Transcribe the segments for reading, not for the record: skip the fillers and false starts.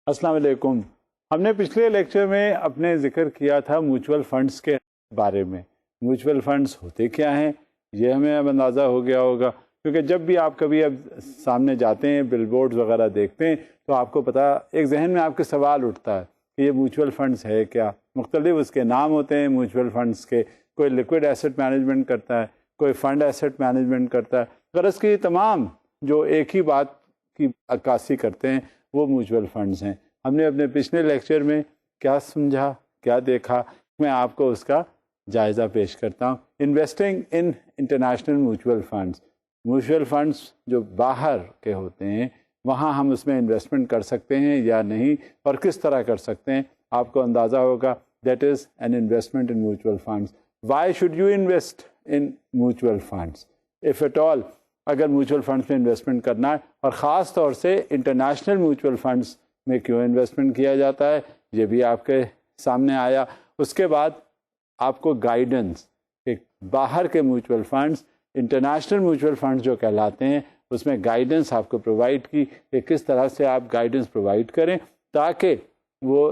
السلام علیکم. ہم نے پچھلے لیکچر میں اپنے ذکر کیا تھا میوچول فنڈز کے بارے میں. میوچول فنڈز ہوتے کیا ہیں یہ ہمیں اب اندازہ ہو گیا ہوگا، کیونکہ جب بھی آپ کبھی اب سامنے جاتے ہیں، بل بورڈز وغیرہ دیکھتے ہیں، تو آپ کو پتہ ایک ذہن میں آپ کے سوال اٹھتا ہے کہ یہ میوچول فنڈز ہے کیا. مختلف اس کے نام ہوتے ہیں میوچول فنڈز کے. کوئی لیکوڈ ایسٹ مینجمنٹ کرتا ہے، کوئی فنڈ ایسٹ مینجمنٹ کرتا ہے. غرض کہ یہ تمام جو ایک ہی بات کی عکاسی کرتے ہیں وہ میوچول فنڈز ہیں. ہم نے اپنے پچھلے لیکچر میں کیا سمجھا، کیا دیکھا، میں آپ کو اس کا جائزہ پیش کرتا ہوں. Investing in international mutual funds. Mutual funds جو باہر کے ہوتے ہیں وہاں ہم اس میں انویسٹمنٹ کر سکتے ہیں یا نہیں، اور کس طرح کر سکتے ہیں. آپ کو اندازہ ہوگا that is an investment in mutual funds. Why should you invest in mutual funds if at all? اگر میوچول فنڈز میں انویسٹمنٹ کرنا ہے، اور خاص طور سے انٹرنیشنل میوچول فنڈز میں کیوں انویسٹمنٹ کیا جاتا ہے، یہ بھی آپ کے سامنے آیا. اس کے بعد آپ کو گائیڈنس، ایک باہر کے mutual funds international mutual funds جو کہلاتے ہیں اس میں گائیڈنس آپ کو پرووائڈ کی کہ کس طرح سے آپ گائیڈنس پرووائڈ کریں تاکہ وہ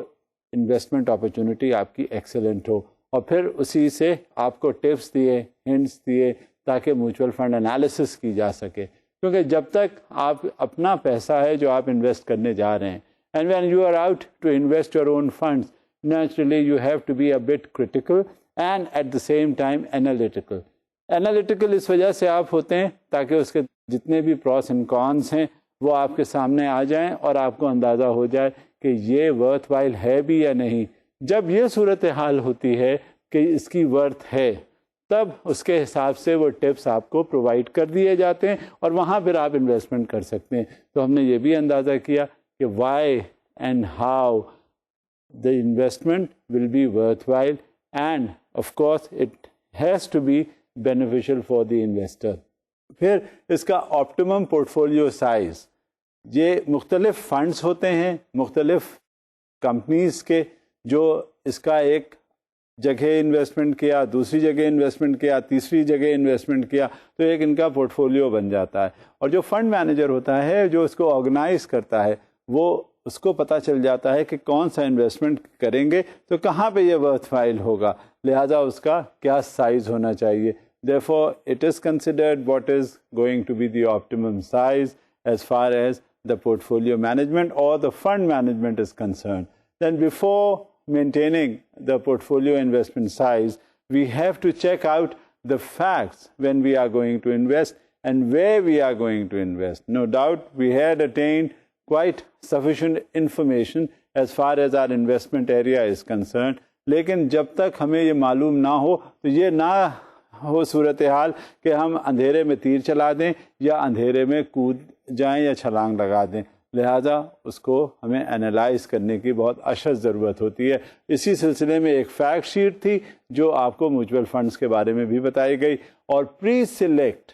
انویسٹمنٹ اپرچونٹی آپ کی ایکسلنٹ ہو. اور پھر اسی سے آپ کو ٹپس دیے، ہنٹس دیے تاکہ میوچول فنڈ انالیسس کی جا سکے. کیونکہ جب تک آپ اپنا پیسہ ہے جو آپ انویسٹ کرنے جا رہے ہیں، and when you are out to invest your own funds, naturally you have to be a bit critical and at the same time analytical. Analytical اس وجہ سے آپ ہوتے ہیں تاکہ اس کے جتنے بھی pros and cons ہیں وہ آپ کے سامنے آ جائیں اور آپ کو اندازہ ہو جائے کہ یہ worth while ہے بھی یا نہیں. جب یہ صورتحال ہوتی ہے کہ اس کی ورتھ ہے، تب اس کے حساب سے وہ ٹپس آپ کو پرووائڈ کر دیے جاتے ہیں اور وہاں پھر آپ انویسٹمنٹ کر سکتے ہیں. تو ہم نے یہ بھی اندازہ کیا کہ why and how the investment will be worthwhile, and of course it has to be beneficial for the investor. پھر اس کا optimum portfolio size. یہ مختلف فنڈز ہوتے ہیں مختلف کمپنیز کے جو اس کا ایک جگہ انویسٹمنٹ کیا، دوسری جگہ انویسٹمنٹ کیا، تیسری جگہ انویسٹمنٹ کیا، تو ایک ان کا پورٹ فولیو بن جاتا ہے. اور جو فنڈ مینیجر ہوتا ہے جو اس کو آرگنائز کرتا ہے، وہ اس کو پتہ چل جاتا ہے کہ کون سا انویسٹمنٹ کریں گے تو کہاں پہ یہ ورتھ وائل ہوگا، لہٰذا اس کا کیا سائز ہونا چاہیے. therefore it is considered what is going to be the optimum size as far as the portfolio management or the fund management is concerned. Then before maintaining the portfolio investment size, we have to check out the facts when we are going to invest and where we are going to invest. No doubt we had attained quite sufficient information as far as our investment area is concerned. لیکن جب تک ہمیں یہ معلوم نہ ہو تو یہ نہ ہو صورتحال کہ ہم اندھیرے میں تیر چلا دیں یا اندھیرے میں کود جائیں یا چھلانگ لگا دیں. لہٰذا اس کو ہمیں انالائز کرنے کی بہت اشد ضرورت ہوتی ہے. اسی سلسلے میں ایک فیکٹ شیٹ تھی جو آپ کو میوچول فنڈز کے بارے میں بھی بتائی گئی، اور پری سلیکٹ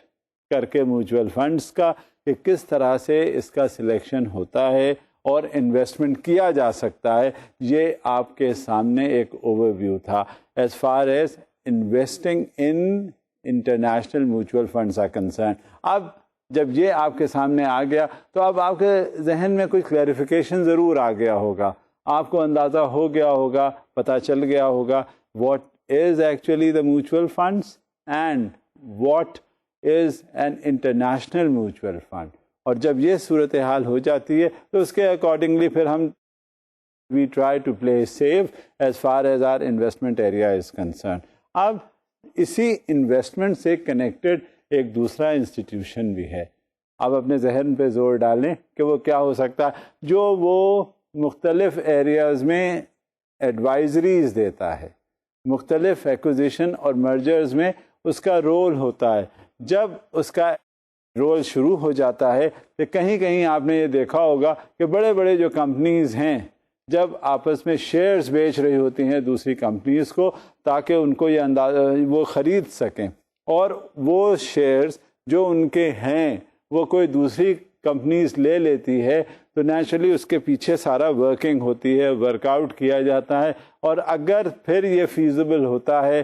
کر کے میوچول فنڈز کا کہ کس طرح سے اس کا سلیکشن ہوتا ہے اور انویسٹمنٹ کیا جا سکتا ہے، یہ آپ کے سامنے ایک اوور ویو تھا as far as investing in international mutual funds are concern. اب جب یہ آپ کے سامنے آ گیا تو اب آپ کے ذہن میں کچھ کلیریفیکیشن ضرور آ گیا ہوگا، آپ کو اندازہ ہو گیا ہوگا، پتہ چل گیا ہوگا what is actually the mutual funds and what is an international mutual fund. اور جب یہ صورتحال ہو جاتی ہے تو اس کے اکارڈنگلی پھر ہم we try to play safe as far as our investment area is concern. اب اسی انویسٹمنٹ سے کنیکٹڈ ایک دوسرا انسٹیٹیوشن بھی ہے. اب اپنے ذہن پہ زور ڈالیں کہ وہ کیا ہو سکتا ہے جو وہ مختلف ایریاز میں ایڈوائزریز دیتا ہے، مختلف ایکوزیشن اور مرجرز میں اس کا رول ہوتا ہے. جب اس کا رول شروع ہو جاتا ہے کہ کہیں کہیں آپ نے یہ دیکھا ہوگا کہ بڑے بڑے جو کمپنیز ہیں جب آپس میں شیئرز بیچ رہی ہوتی ہیں دوسری کمپنیز کو تاکہ ان کو یہ اندازہ وہ خرید سکیں، اور وہ شیئرز جو ان کے ہیں وہ کوئی دوسری کمپنیز لے لیتی ہے تو نیچرلی اس کے پیچھے سارا ورکنگ ہوتی ہے، ورک آؤٹ کیا جاتا ہے، اور اگر پھر یہ فیزیبل ہوتا ہے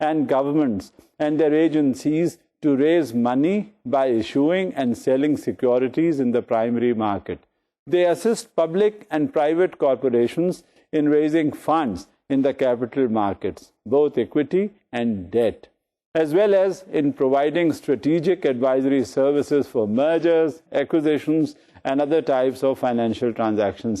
and governments and their agencies to raise money by issuing and selling securities in the primary market. They assist public and private corporations in raising funds in the capital markets, both equity and debt, as well as in providing strategic advisory services for mergers, acquisitions, and other types of financial transactions.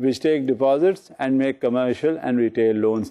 which take deposits and make commercial and retail loans.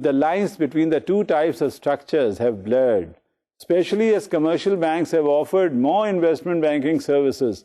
the lines between the two types of structures have blurred, especially as commercial banks have offered more investment banking services.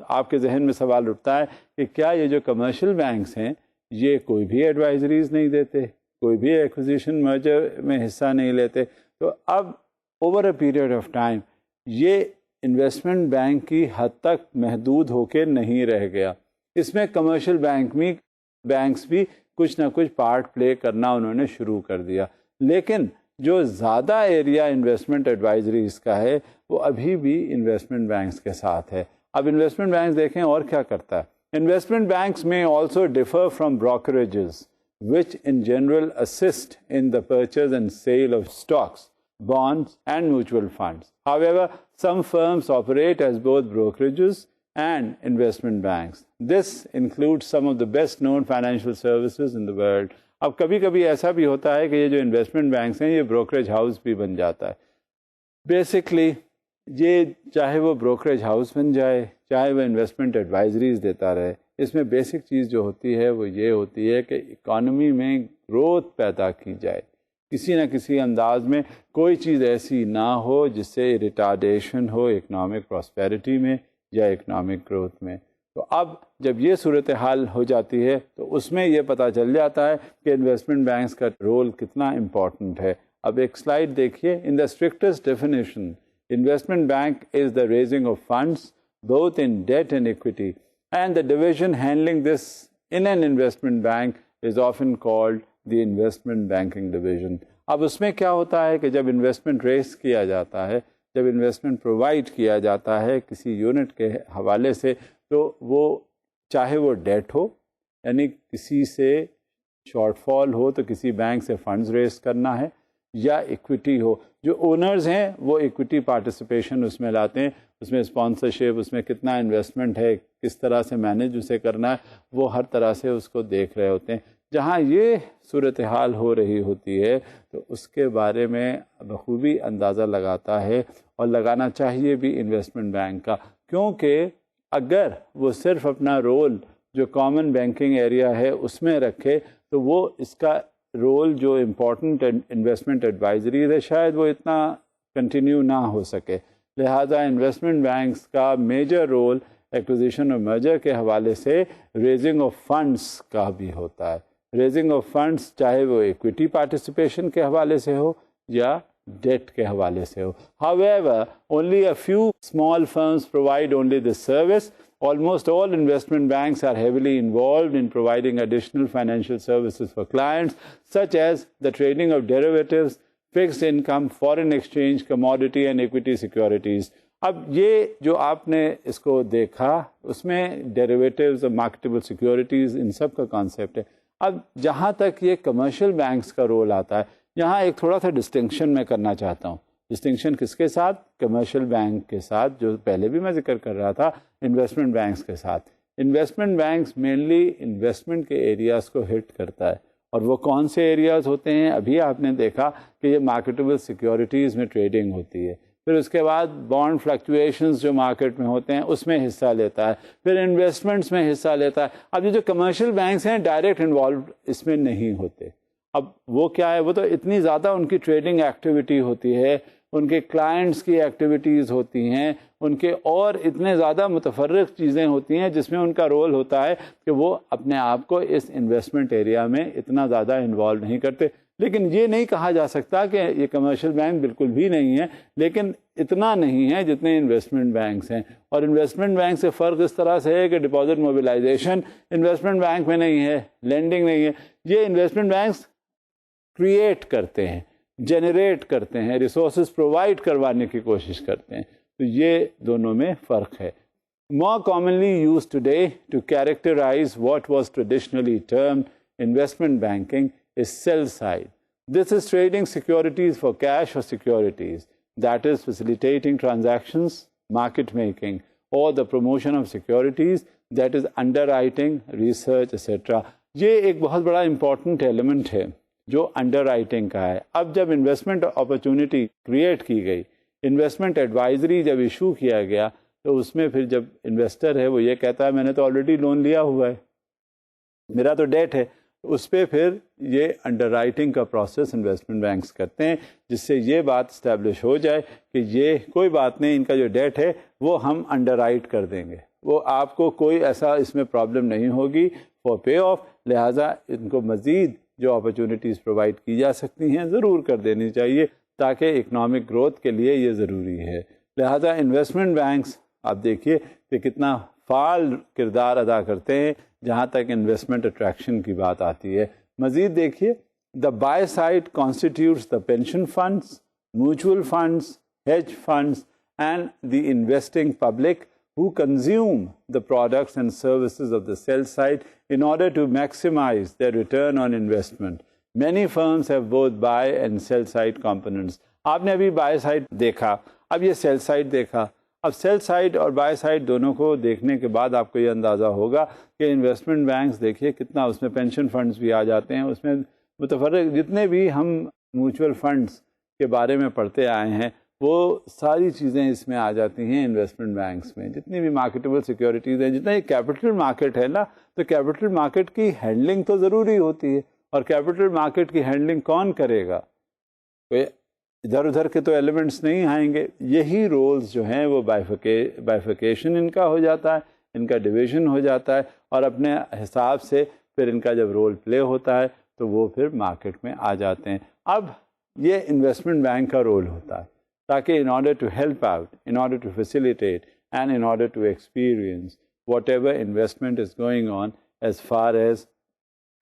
آپ کے ذہن میں سوال اٹھتا ہے کہ کیا یہ جو کمرشل بینکس ہیں یہ کوئی بھی ایڈوائزریز نہیں دیتے, کوئی بھی ایکوزیشن مرجر میں حصہ نہیں لیتے؟ تو اب over a period of time یہ انویسٹمنٹ بینک کی حد تک محدود ہو کے نہیں رہ گیا. اس میں کمرشل بینکس بھی کچھ نہ کچھ پارٹ پلے کرنا انہوں نے شروع کر دیا. لیکن جو زیادہ ایریا انویسٹمنٹ ایڈوائزریز کا ہے وہ ابھی بھی انویسٹمنٹ بینکس کے ساتھ ہے. اب انویسٹمنٹ بینکس دیکھیں اور کیا کرتا ہے. انویسٹمنٹ بینکس میں also differ from brokerages which in general assist in the purchase and sale of stocks, bonds and mutual funds. However, some firms operate as both brokerages and investment banks. This includes some of the best known financial services in the world. اب کبھی کبھی ایسا بھی ہوتا ہے کہ یہ جو انویسٹمنٹ بینکس ہیں یہ بروکریج ہاؤس بھی بن جاتا ہے. بیسکلی یہ چاہے وہ بروکریج ہاؤس بن جائے, چاہے وہ انویسٹمنٹ ایڈوائزریز دیتا رہے, اس میں بیسک چیز جو ہوتی ہے وہ یہ ہوتی ہے کہ اکانومی میں گروتھ پیدا کی جائے. کسی نہ کسی انداز میں کوئی چیز ایسی نہ ہو جس سے ریٹارڈیشن ہو اکنامک پراسپیرٹی میں یا اکنامک گروتھ میں. تو اب جب یہ صورتحال ہو جاتی ہے تو اس میں یہ پتہ چل جاتا ہے کہ انویسٹمنٹ بینکس کا رول کتنا امپورٹنٹ ہے. اب ایک سلائیڈ دیکھیے. ان دا اسٹرکٹسٹ definition investment bank is the raising of funds both in debt and equity, and the division handling this in an investment bank is often called the investment banking division. اب اس میں کیا ہوتا ہے کہ جب انویسٹمنٹ ریز کیا جاتا ہے, جب انویسٹمنٹ پرووائڈ کیا جاتا ہے کسی یونٹ کے حوالے سے, تو وہ چاہے وہ ڈیٹ ہو یعنی کسی سے شارٹ فال ہو تو کسی بینک سے فنڈز ریز کرنا ہے, یا ایکویٹی ہو, جو اونرز ہیں وہ ایکویٹی پارٹیسپیشن اس میں لاتے ہیں, اس میں اسپانسرشپ, اس میں کتنا انویسٹمنٹ ہے, کس طرح سے مینیج اسے کرنا ہے, وہ ہر طرح سے اس کو دیکھ رہے ہوتے ہیں. جہاں یہ صورتحال ہو رہی ہوتی ہے تو اس کے بارے میں بخوبی اندازہ لگاتا ہے اور لگانا چاہیے بھی انویسٹمنٹ بینک کا, کیونکہ اگر وہ صرف اپنا رول جو کامن بینکنگ ایریا ہے اس میں رکھے تو وہ اس کا رول جو امپورٹنٹ انویسٹمنٹ ایڈوائزریز ہے شاید وہ اتنا کنٹینیو نہ ہو سکے. لہٰذا انویسٹمنٹ بینکس کا میجر رول ایکوزیشن اور مرجر کے حوالے سے ریزنگ آف فنڈس کا بھی ہوتا ہے. ریزنگ آف فنڈس چاہے وہ ایکویٹی پارٹیسپیشن کے حوالے سے ہو یا ڈیٹ کے حوالے سے ہو. However, only a few small firms provide only this service. Almost all investment banks are heavily involved in providing additional financial services for clients, such as the trading of derivatives, fixed income, foreign exchange, commodity and equity securities. اب یہ جو آپ نے اس کو دیکھا اس میں derivatives اور marketable securities ان سب کا کانسیپٹ ہے. اب جہاں تک یہ کمرشل بینکس کا رول آتا ہے, یہاں ایک تھوڑا سا ڈسٹنکشن میں کرنا چاہتا ہوں. ڈسٹنکشن کس کے ساتھ؟ کمرشل بینک کے ساتھ, جو پہلے بھی میں ذکر کر رہا تھا, انویسٹمنٹ بینکس کے ساتھ. انویسٹمنٹ بینکس مینلی انویسٹمنٹ کے ایریاز کو ہٹ کرتا ہے, اور وہ کون سے ایریاز ہوتے ہیں؟ ابھی آپ نے دیکھا کہ یہ مارکیٹیبل سیکیورٹیز میں ٹریڈنگ ہوتی ہے, پھر اس کے بعد بانڈ فلکچویشنز جو مارکیٹ میں ہوتے ہیں اس میں حصہ لیتا ہے, پھر انویسٹمنٹس میں حصہ لیتا ہے. اب یہ جو کمرشل بینکس ہیں ڈائریکٹ انوالوڈ اس میں نہیں ہوتے. اب وہ کیا ہے, وہ تو اتنی زیادہ ان کی ٹریڈنگ ایکٹیویٹی ہوتی ہے, ان کے کلائنٹس کی ایکٹیویٹیز ہوتی ہیں, ان کے اور اتنے زیادہ متفرق چیزیں ہوتی ہیں جس میں ان کا رول ہوتا ہے کہ وہ اپنے آپ کو اس انویسٹمنٹ ایریا میں اتنا زیادہ انوالو نہیں کرتے. لیکن یہ نہیں کہا جا سکتا کہ یہ کمرشل بینک بالکل بھی نہیں ہے, لیکن اتنا نہیں ہے جتنے انویسٹمنٹ بینکس ہیں. اور انویسٹمنٹ بینک سے فرق اس طرح سے ہے کہ ڈپازٹ موبلائزیشن انویسٹمنٹ بینک میں نہیں ہے, لینڈنگ نہیں ہے. یہ انویسٹمنٹ بینکس کریٹ کرتے ہیں, جنریٹ کرتے ہیں, ریسورسز پرووائڈ کروانے کی کوشش کرتے ہیں. تو یہ دونوں میں فرق ہے. More commonly used today to characterize what was traditionally termed investment banking is sell side. This is trading securities for cash or securities, that is facilitating transactions, market making, or the promotion of securities, that is underwriting, research, etc. یہ ایک بہت بڑا important element ہے جو under writing کا ہے. اب جب انویسٹمنٹ اپرچونٹی کریٹ کی گئی, انویسٹمنٹ ایڈوائزری جب ایشو کیا گیا, تو اس میں پھر جب انویسٹر ہے وہ یہ کہتا ہے میں نے تو آلریڈی لون لیا ہوا ہے, میرا تو ڈیٹ ہے, اس پہ پھر یہ انڈر رائٹنگ کا پروسیس انویسٹمنٹ بینکس کرتے ہیں, جس سے یہ بات اسٹیبلش ہو جائے کہ یہ کوئی بات نہیں, ان کا جو ڈیٹ ہے وہ ہم انڈر رائٹ کر دیں گے, وہ آپ کو کوئی ایسا اس میں پرابلم نہیں ہوگی فار پے آف، لہٰذا ان کو مزید جو اپرچونیٹیز پرووائڈ کی جا سکتی ہیں ضرور کر دینی چاہیے، تاکہ اکنامک گروتھ کے لیے یہ ضروری ہے۔ لہٰذا انویسٹمنٹ بینکس آپ دیکھیے کہ کتنا فعال کردار ادا کرتے ہیں جہاں تک انویسٹمنٹ اٹریکشن کی بات آتی ہے۔ مزید دیکھیے، the buy side constitutes the pension funds, mutual funds, hedge funds, and the investing public who consume the products and services of the sell side in order to maximize their return on investment. Many firms have both buy and sell side components. آپ نے ابھی buy side دیکھا، اب یہ sell side دیکھا۔ اب cell side اور by side دونوں کو دیکھنے کے بعد آپ کو یہ اندازہ ہوگا کہ انویسٹمنٹ بینکس دیکھیے کتنا اس میں پینشن فنڈز بھی آ جاتے ہیں، اس میں متفرق جتنے بھی ہم میوچول فنڈز کے بارے میں پڑھتے آئے ہیں وہ ساری چیزیں اس میں آ جاتی ہیں انویسٹمنٹ بینکس میں۔ جتنی بھی مارکیٹیبل سیکیورٹیز ہیں، جتنا یہ کیپٹل مارکیٹ ہے نا، تو کیپٹل مارکیٹ کی ہینڈلنگ تو ضروری ہوتی ہے، اور کیپٹل مارکیٹ کی ہینڈلنگ کون کرے گا؟ کوئی ادھر ادھر کے تو ایلیمنٹس نہیں آئیں گے۔ یہی رولز جو ہیں وہ بائیفیکیشن ان کا ہو جاتا ہے، ان کا ڈویژن ہو جاتا ہے، اور اپنے حساب سے پھر ان کا جب رول پلے ہوتا ہے تو وہ پھر مارکیٹ میں آ جاتے ہیں۔ اب یہ انویسٹمنٹ بینک کا رول ہوتا ہے، تاکہ in order to help out, in order to facilitate and in order to experience whatever investment is going on as far as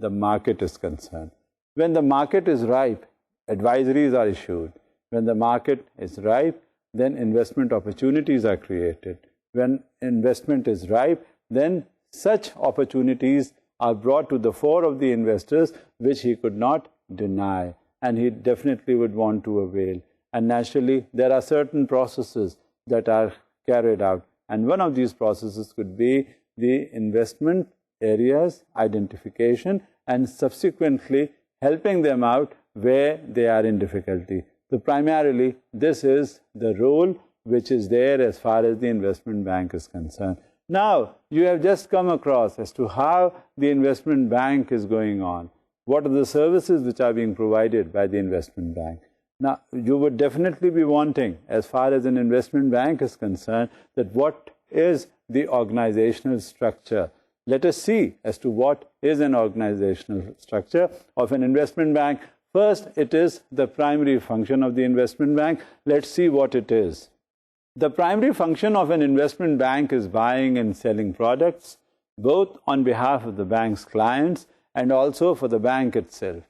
the market is concerned. When the market is ripe, advisories are issued. When the market is ripe, then investment opportunities are created. When investment is ripe, then such opportunities are brought to the fore of the investors, which he could not deny, and he definitely would want to avail. And naturally, there are certain processes that are carried out, and one of these processes could be the investment areas identification and subsequently helping them out where they are in difficulty. So primarily this is the role which is there as far as the investment bank is concerned. Now you have just come across as to how the investment bank is going on. What are the services which are being provided by the investment bank? Now you would definitely be wanting, as far as an investment bank is concerned, that what is the organizational structure. Let us see as to what is an organizational structure of an investment bank. First, it is the primary function of the investment bank. Let's see what it is. The primary function of an investment bank is buying and selling products, both on behalf of the bank's clients and also for the bank itself.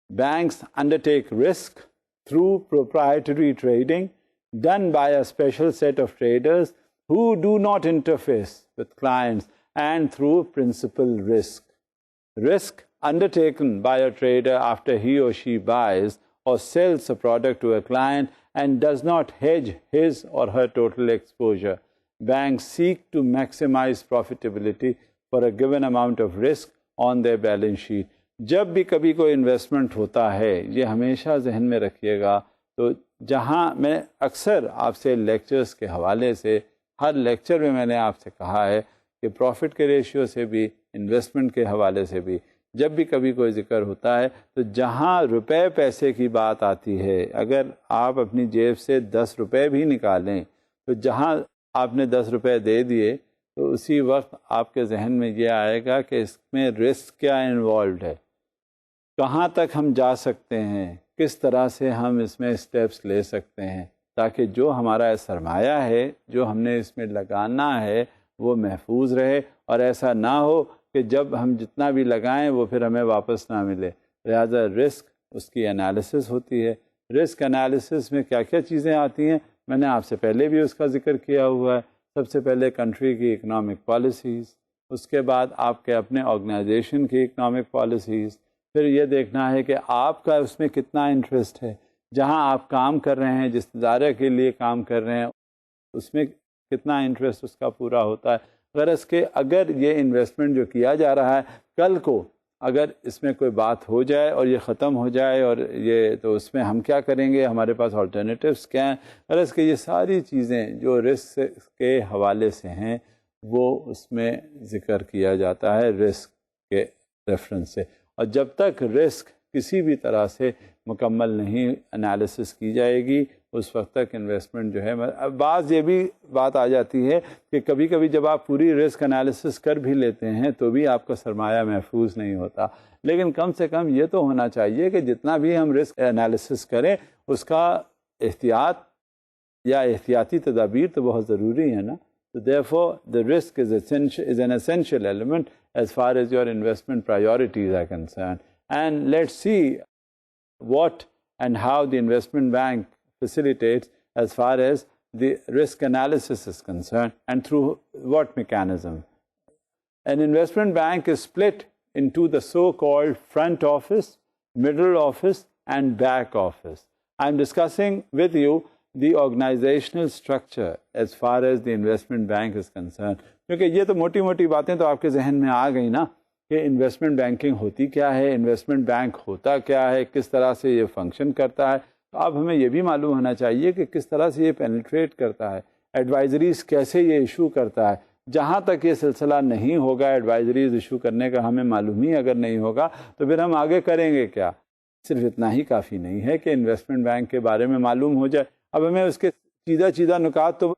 Banks undertake risk through proprietary trading done by a special set of traders who do not interface with clients, and through principal risk. Risk undertaken by a trader after he or she buys or sells a product to a client and does not hedge his or her total exposure. Banks seek to maximize profitability for a given amount of risk on their balance sheet. جب بھی کبھی کوئی investment ہوتا ہے، یہ ہمیشہ ذہن میں رکھیے گا، تو جہاں میں اکثر آپ سے لیکچرز کے حوالے سے ہر لیکچر میں میں نے آپ سے کہا ہے کہ پروفٹ کے ریشیو سے بھی، انویسٹمنٹ کے حوالے سے بھی جب بھی کبھی کوئی ذکر ہوتا ہے تو جہاں روپے پیسے کی بات آتی ہے، اگر آپ اپنی جیب سے 10 روپے بھی نکالیں تو جہاں آپ نے 10 روپے دے دیے تو اسی وقت آپ کے ذہن میں یہ آئے گا کہ اس میں رسک کیا انوالوڈ ہے، کہاں تک ہم جا سکتے ہیں، کس طرح سے ہم اس میں اسٹیپس لے سکتے ہیں، تاکہ جو ہمارا سرمایہ ہے، جو ہم نے اس میں لگانا ہے، وہ محفوظ رہے، اور ایسا نہ ہو کہ جب ہم جتنا بھی لگائیں وہ پھر ہمیں واپس نہ ملے۔ لہٰذا رسک، اس کی انالیسس ہوتی ہے۔ رسک انالیسس میں کیا کیا چیزیں آتی ہیں، میں نے آپ سے پہلے بھی اس کا ذکر کیا ہوا ہے۔ سب سے پہلے کنٹری کی اکنامک پالیسیز، اس کے بعد آپ کے اپنے آرگنائزیشن کی اکنامک پالیسیز، پھر یہ دیکھنا ہے کہ آپ کا اس میں کتنا انٹرسٹ ہے، جہاں آپ کام کر رہے ہیں، جس ادارے کے لیے کام کر رہے ہیں، اس میں کتنا انٹرسٹ اس کا پورا ہوتا ہے۔ غرض کہ اگر یہ انویسٹمنٹ جو کیا جا رہا ہے، کل کو اگر اس میں کوئی بات ہو جائے اور یہ ختم ہو جائے اور یہ، تو اس میں ہم کیا کریں گے، ہمارے پاس آلٹرنیٹیوز کیا ہیں۔ غرض کہ یہ ساری چیزیں جو رسک کے حوالے سے ہیں وہ اس میں ذکر کیا جاتا ہے رسک کے ریفرنس سے، اور جب تک رسک کسی بھی طرح سے مکمل نہیں انالیسس کی جائے گی، اس وقت تک انویسٹمنٹ جو ہے. اب بعض یہ بھی بات آ جاتی ہے کہ کبھی کبھی جب آپ پوری رسک انالیسس کر بھی لیتے ہیں تو بھی آپ کا سرمایہ محفوظ نہیں ہوتا. لیکن کم سے کم یہ تو ہونا چاہیے کہ جتنا بھی ہم رسک انالیسس کریں اس کا احتیاط یا احتیاطی تدابیر تو بہت ضروری ہے نا. So therefore the risk is an essential element as far as your investment priorities are concerned. And let's see what and how the investment bank facilitates as far as the risk analysis is concerned and through what mechanism. An investment bank is split into the so-called front office, middle office and back office. I'm discussing with you the organizational structure as far as the investment bank is concerned. کیونکہ یہ تو موٹی موٹی باتیں تو آپ کے ذہن میں آ گئی نا کہ انویسٹمنٹ بینکنگ ہوتی کیا ہے, انویسٹمنٹ بینک ہوتا کیا ہے, کس طرح سے یہ فنکشن کرتا ہے. تو اب ہمیں یہ بھی معلوم ہونا چاہیے کہ کس طرح سے یہ پینیٹریٹ کرتا ہے, ایڈوائزریز کیسے یہ ایشو کرتا ہے. جہاں تک یہ سلسلہ نہیں ہوگا ایڈوائزریز ایشو کرنے کا, ہمیں معلوم ہی اگر نہیں ہوگا تو پھر ہم آگے کریں گے کیا. صرف اتنا ہی کافی نہیں ہے کہ انویسٹمنٹ بینک کے بارے میں معلوم ہو جائے, اب ہمیں اس کے چیدہ نکات تو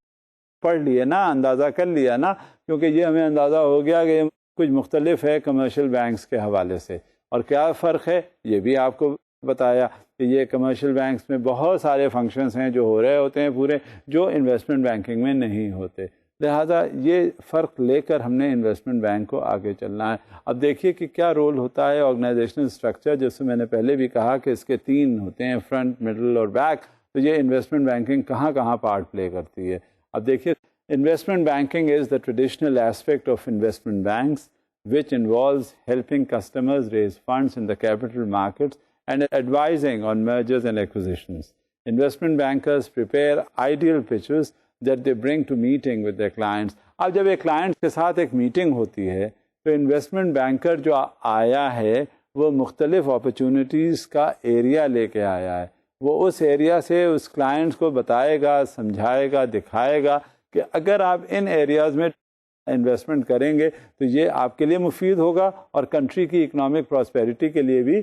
پڑھ لیے نا, اندازہ کر لیا نا, کیونکہ یہ ہمیں اندازہ ہو گیا کہ کچھ مختلف ہے کمرشل بینکس کے حوالے سے. اور کیا فرق ہے یہ بھی آپ کو بتایا کہ یہ کمرشل بینکس میں بہت سارے فنکشنز ہیں جو ہو رہے ہوتے ہیں پورے, جو انویسٹمنٹ بینکنگ میں نہیں ہوتے. لہٰذا یہ فرق لے کر ہم نے انویسٹمنٹ بینک کو آگے چلنا ہے. اب دیکھیے کہ کیا رول ہوتا ہے آرگنائزیشنل اسٹرکچر, جیسے میں نے پہلے بھی کہا کہ اس کے 3 ہوتے ہیں, فرنٹ, مڈل اور بیک. تو یہ انویسٹمنٹ بینکنگ کہاں کہاں پارٹ پلے کرتی ہے. اب دیکھیے, investment banking is the traditional aspect of investment banks which involves helping customers raise funds in the capital markets and advising on mergers and acquisitions. Investment bankers prepare ideal pitches that they bring to meeting with their clients. اب جب ایک client کے ساتھ ایک meeting ہوتی ہے تو investment banker جو آیا ہے وہ مختلف اپرچونیٹیز کا ایریا لے کے آیا ہے. وہ اس ایریا سے اس کلائنٹس کو بتائے گا, سمجھائے گا, دکھائے گا کہ اگر آپ ان ایریاز میں انویسٹمنٹ کریں گے تو یہ آپ کے لیے مفید ہوگا اور کنٹری کی اکنامک پراسپیرٹی کے لیے بھی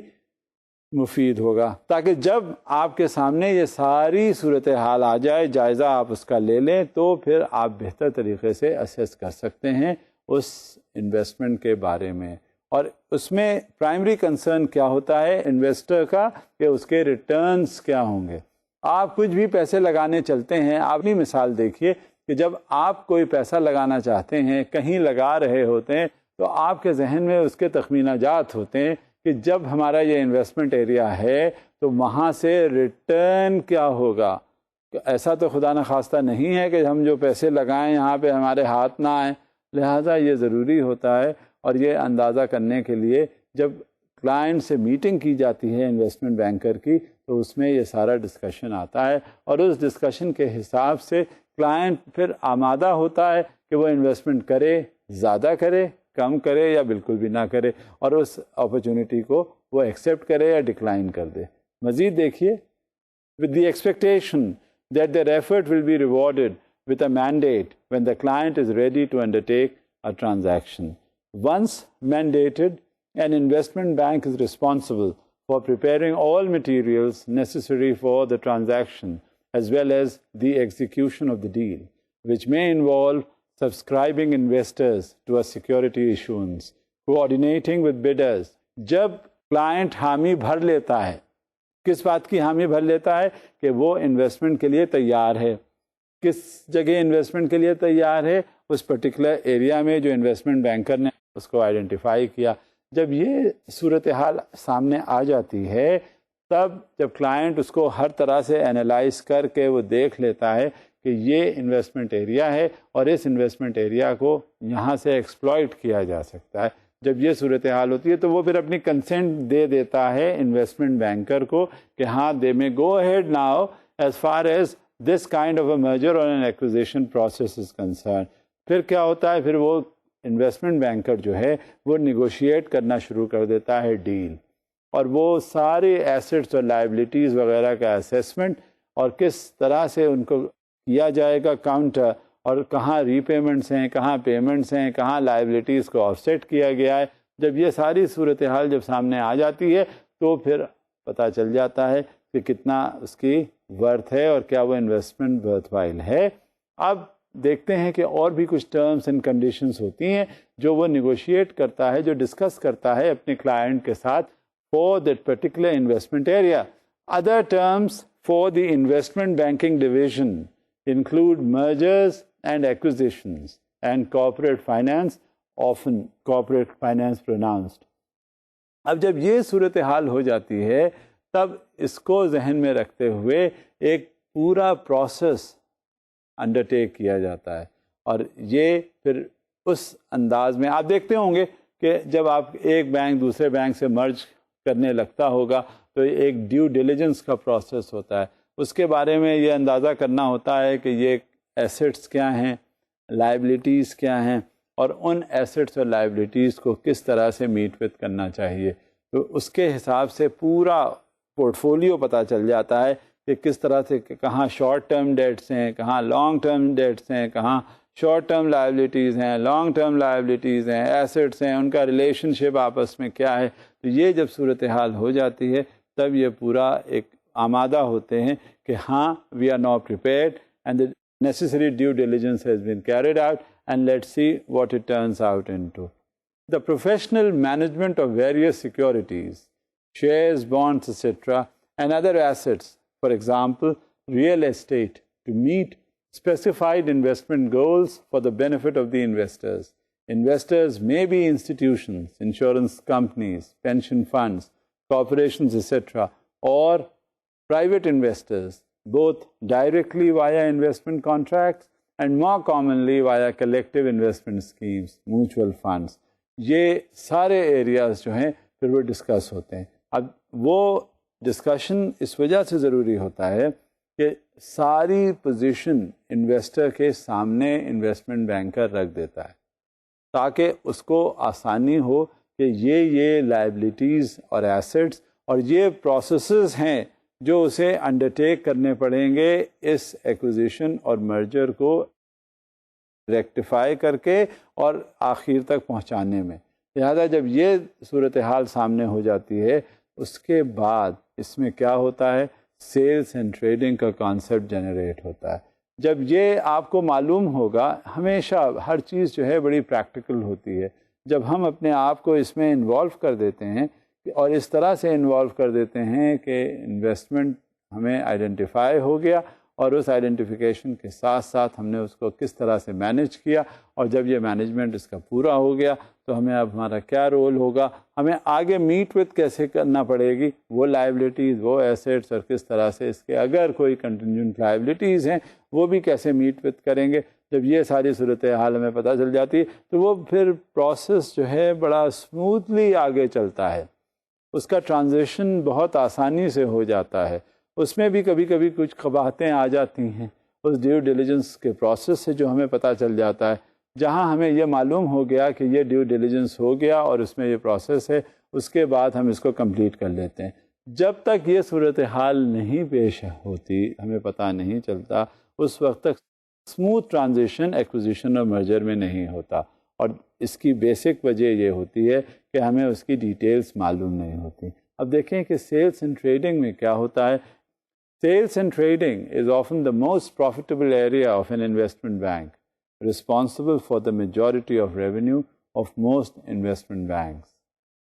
مفید ہوگا, تاکہ جب آپ کے سامنے یہ ساری صورتحال آ جائے, جائزہ آپ اس کا لے لیں, تو پھر آپ بہتر طریقے سے اسیس کر سکتے ہیں اس انویسٹمنٹ کے بارے میں. اور اس میں پرائمری کنسرن کیا ہوتا ہے انویسٹر کا کہ اس کے ریٹرنز کیا ہوں گے. آپ کچھ بھی پیسے لگانے چلتے ہیں, آپ اپنی مثال دیکھیے کہ جب آپ کوئی پیسہ لگانا چاہتے ہیں, کہیں لگا رہے ہوتے ہیں, تو آپ کے ذہن میں اس کے تخمینہ جات ہوتے ہیں کہ جب ہمارا یہ انویسٹمنٹ ایریا ہے تو وہاں سے ریٹرن کیا ہوگا. ایسا تو خدا نخواستہ نہیں ہے کہ ہم جو پیسے لگائیں یہاں پہ ہمارے ہاتھ نہ آئیں. لہٰذا یہ ضروری ہوتا ہے, اور یہ اندازہ کرنے کے لیے جب کلائنٹ سے میٹنگ کی جاتی ہے انویسٹمنٹ بینکر کی, تو اس میں یہ سارا ڈسکشن آتا ہے, اور اس ڈسکشن کے حساب سے کلائنٹ پھر آمادہ ہوتا ہے کہ وہ انویسٹمنٹ کرے, زیادہ کرے, کم کرے یا بالکل بھی نہ کرے, اور اس اپرچونٹی کو وہ ایکسیپٹ کرے یا ڈکلائن کر دے. مزید دیکھیے, with the expectation that their effort will be rewarded with a mandate when the client is ready to undertake a transaction. Once mandated, an investment bank is responsible for preparing all materials necessary for the transaction as well as the execution of the deal, which may involve subscribing investors to a security issuance, coordinating with bidders. جب client حامی بھر لیتا ہے, کس بات کی حامی بھر لیتا ہے کہ وہ انویسٹمنٹ کے لیے تیار ہے. کس جگہ انویسٹمنٹ کے لیے تیار ہے, اس پرٹیکولر ایریا میں جو انویسٹمنٹ بینکر نے اس کو آئیڈینٹیفائی کیا. جب یہ صورتحال سامنے آ جاتی ہے, تب جب کلائنٹ اس کو ہر طرح سے انالائز کر کے وہ دیکھ لیتا ہے کہ یہ انویسٹمنٹ ایریا ہے اور اس انویسٹمنٹ ایریا کو یہاں سے ایکسپلائٹ کیا جا سکتا ہے, جب یہ صورتحال ہوتی ہے تو وہ پھر اپنی کنسنٹ دے دیتا ہے انویسٹمنٹ بینکر کو کہ ہاں they may go ahead now as far as this kind of a merger اور an acquisition process is concern. پھر کیا ہوتا ہے, پھر وہ انویسٹمنٹ بینکر جو ہے وہ نیگوشیٹ کرنا شروع کر دیتا ہے ڈیل, اور وہ سارے ایسٹس اور لائبلٹیز وغیرہ کا اسیسمنٹ اور کس طرح سے ان کو کیا جائے گا کاؤنٹر, اور کہاں ری پیمنٹس ہیں, کہاں پیمنٹس ہیں, کہاں لائبلٹیز کو آف سیٹ کیا گیا ہے. جب یہ ساری صورتحال جب سامنے آ جاتی ہے تو پھر پتہ چل جاتا ہے کہ کتنا اس کی ورتھ ہے اور کیا وہ انویسٹمنٹ ورتھ وائل ہے. اب دیکھتے ہیں کہ اور بھی کچھ ٹرمز اینڈ کنڈیشنز ہوتی ہیں جو وہ نیگوشیٹ کرتا ہے, جو ڈسکس کرتا ہے اپنے کلائنٹ کے ساتھ for that particular investment area. Other terms for the investment banking division include mergers and acquisitions and corporate finance, often corporate finance pronounced. اب جب یہ صورتحال ہو جاتی ہے تب اس کو ذہن میں رکھتے ہوئے ایک پورا پروسیس انڈرٹیک کیا جاتا ہے, اور یہ پھر اس انداز میں آپ دیکھتے ہوں گے کہ جب آپ ایک بینک دوسرے بینک سے مرج کرنے لگتا ہوگا تو ایک ڈیو ڈیلیجنس کا پروسیس ہوتا ہے. اس کے بارے میں یہ اندازہ کرنا ہوتا ہے کہ یہ ایسٹس کیا ہیں, لائبلٹیز کیا ہیں, اور ان ایسٹس اور لائبلٹیز کو کس طرح سے میٹ وتھ کرنا چاہیے. تو اس کے حساب سے پورا پورٹ فولیو پتہ چل جاتا ہے کہ کس طرح سے کہاں شارٹ ٹرم ڈیٹس ہیں, کہاں لانگ ٹرم ڈیٹس ہیں, کہاں شارٹ ٹرم لائبلٹیز ہیں, لانگ ٹرم لائبلٹیز ہیں, ایسٹس ہیں, ان کا ریلیشن شپ آپس میں کیا ہے. تو یہ جب صورتحال ہو جاتی ہے تب یہ پورا ایک آمادہ ہوتے ہیں کہ ہاں we are now prepared and the necessary due diligence has been carried out, and let's see what it turns out into. The professional management of various securities, shares, bonds, etc., and other assets, for example, real estate, to meet specified investment goals for the benefit of the investors. Investors may be institutions, insurance companies, pension funds, corporations, etc., or private investors, both directly via investment contracts and more commonly via collective investment schemes, mutual funds. یہ سارے areas جو ہیں پھر وہ discuss ہوتے ہیں. اب وہ ڈسکشن اس وجہ سے ضروری ہوتا ہے کہ ساری پوزیشن انویسٹر کے سامنے انویسٹمنٹ بینکر رکھ دیتا ہے تاکہ اس کو آسانی ہو کہ یہ لائبلٹیز اور ایسٹس اور یہ پروسیسز ہیں جو اسے انڈرٹیک کرنے پڑیں گے اس ایکوزیشن اور مرجر کو ریکٹیفائی کر کے اور آخر تک پہنچانے میں. لہذا جب یہ صورتحال سامنے ہو جاتی ہے اس کے بعد اس میں کیا ہوتا ہے, سیلز اینڈ ٹریڈنگ کا کانسیپٹ جنریٹ ہوتا ہے. جب یہ آپ کو معلوم ہوگا, ہمیشہ ہر چیز جو ہے بڑی پریکٹیکل ہوتی ہے. جب ہم اپنے آپ کو اس میں انوالو کر دیتے ہیں اور اس طرح سے انوالو کر دیتے ہیں کہ انویسٹمنٹ ہمیں آئیڈینٹیفائی ہو گیا اور اس آئیڈینٹیفیکیشن کے ساتھ ساتھ ہم نے اس کو کس طرح سے مینیج کیا, اور جب یہ مینجمنٹ اس کا پورا ہو گیا تو ہمیں اب ہمارا کیا رول ہوگا, ہمیں آگے میٹ وتھ کیسے کرنا پڑے گی وہ لائبلٹیز, وہ ایسٹس, اور کس طرح سے اس کے اگر کوئی کنٹینجنٹ لائبلٹیز ہیں وہ بھی کیسے میٹ وتھ کریں گے. جب یہ ساری صورتحال ہمیں پتہ چل جاتی ہے تو وہ پھر پروسیس جو ہے بڑا اسموتھلی آگے چلتا ہے, اس کا ٹرانزیشن بہت آسانی سے ہو جاتا ہے. اس میں بھی کبھی کبھی کچھ قباحتیں آ جاتی ہیں اس ڈیو ڈیلیجنس کے پروسیس سے, جو ہمیں پتہ چل جاتا ہے. جہاں ہمیں یہ معلوم ہو گیا کہ یہ ڈیو ڈیلیجنس ہو گیا اور اس میں یہ پروسیس ہے, اس کے بعد ہم اس کو کمپلیٹ کر لیتے ہیں. جب تک یہ صورتحال نہیں پیش ہوتی, ہمیں پتہ نہیں چلتا, اس وقت تک اسموتھ ٹرانزیشن ایکوزیشن اور مرجر میں نہیں ہوتا. اور اس کی بیسک وجہ یہ ہوتی ہے کہ ہمیں اس کی ڈیٹیلز معلوم نہیں ہوتی. اب دیکھیں کہ سیلز اینڈ ٹریڈنگ میں کیا ہوتا ہے. Sales and trading is often the most profitable area of an investment bank, responsible for the majority of revenue of most investment banks.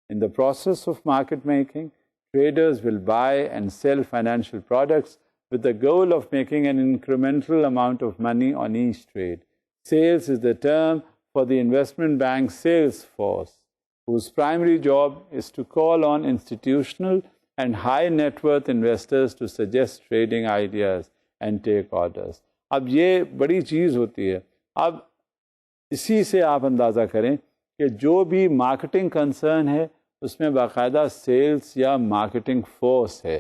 In the process of market making, traders will buy and sell financial products with the goal of making an incremental amount of money on each trade. Sales is the term for the investment bank's sales force, whose primary job is to call on institutional and high net worth investors to suggest trading ideas and take orders. اب یہ بڑی چیز ہوتی ہے. اب اسی سے آپ اندازہ کریں کہ جو بھی مارکیٹنگ کنسرن ہے اس میں باقاعدہ سیلز یا مارکیٹنگ فورس ہے,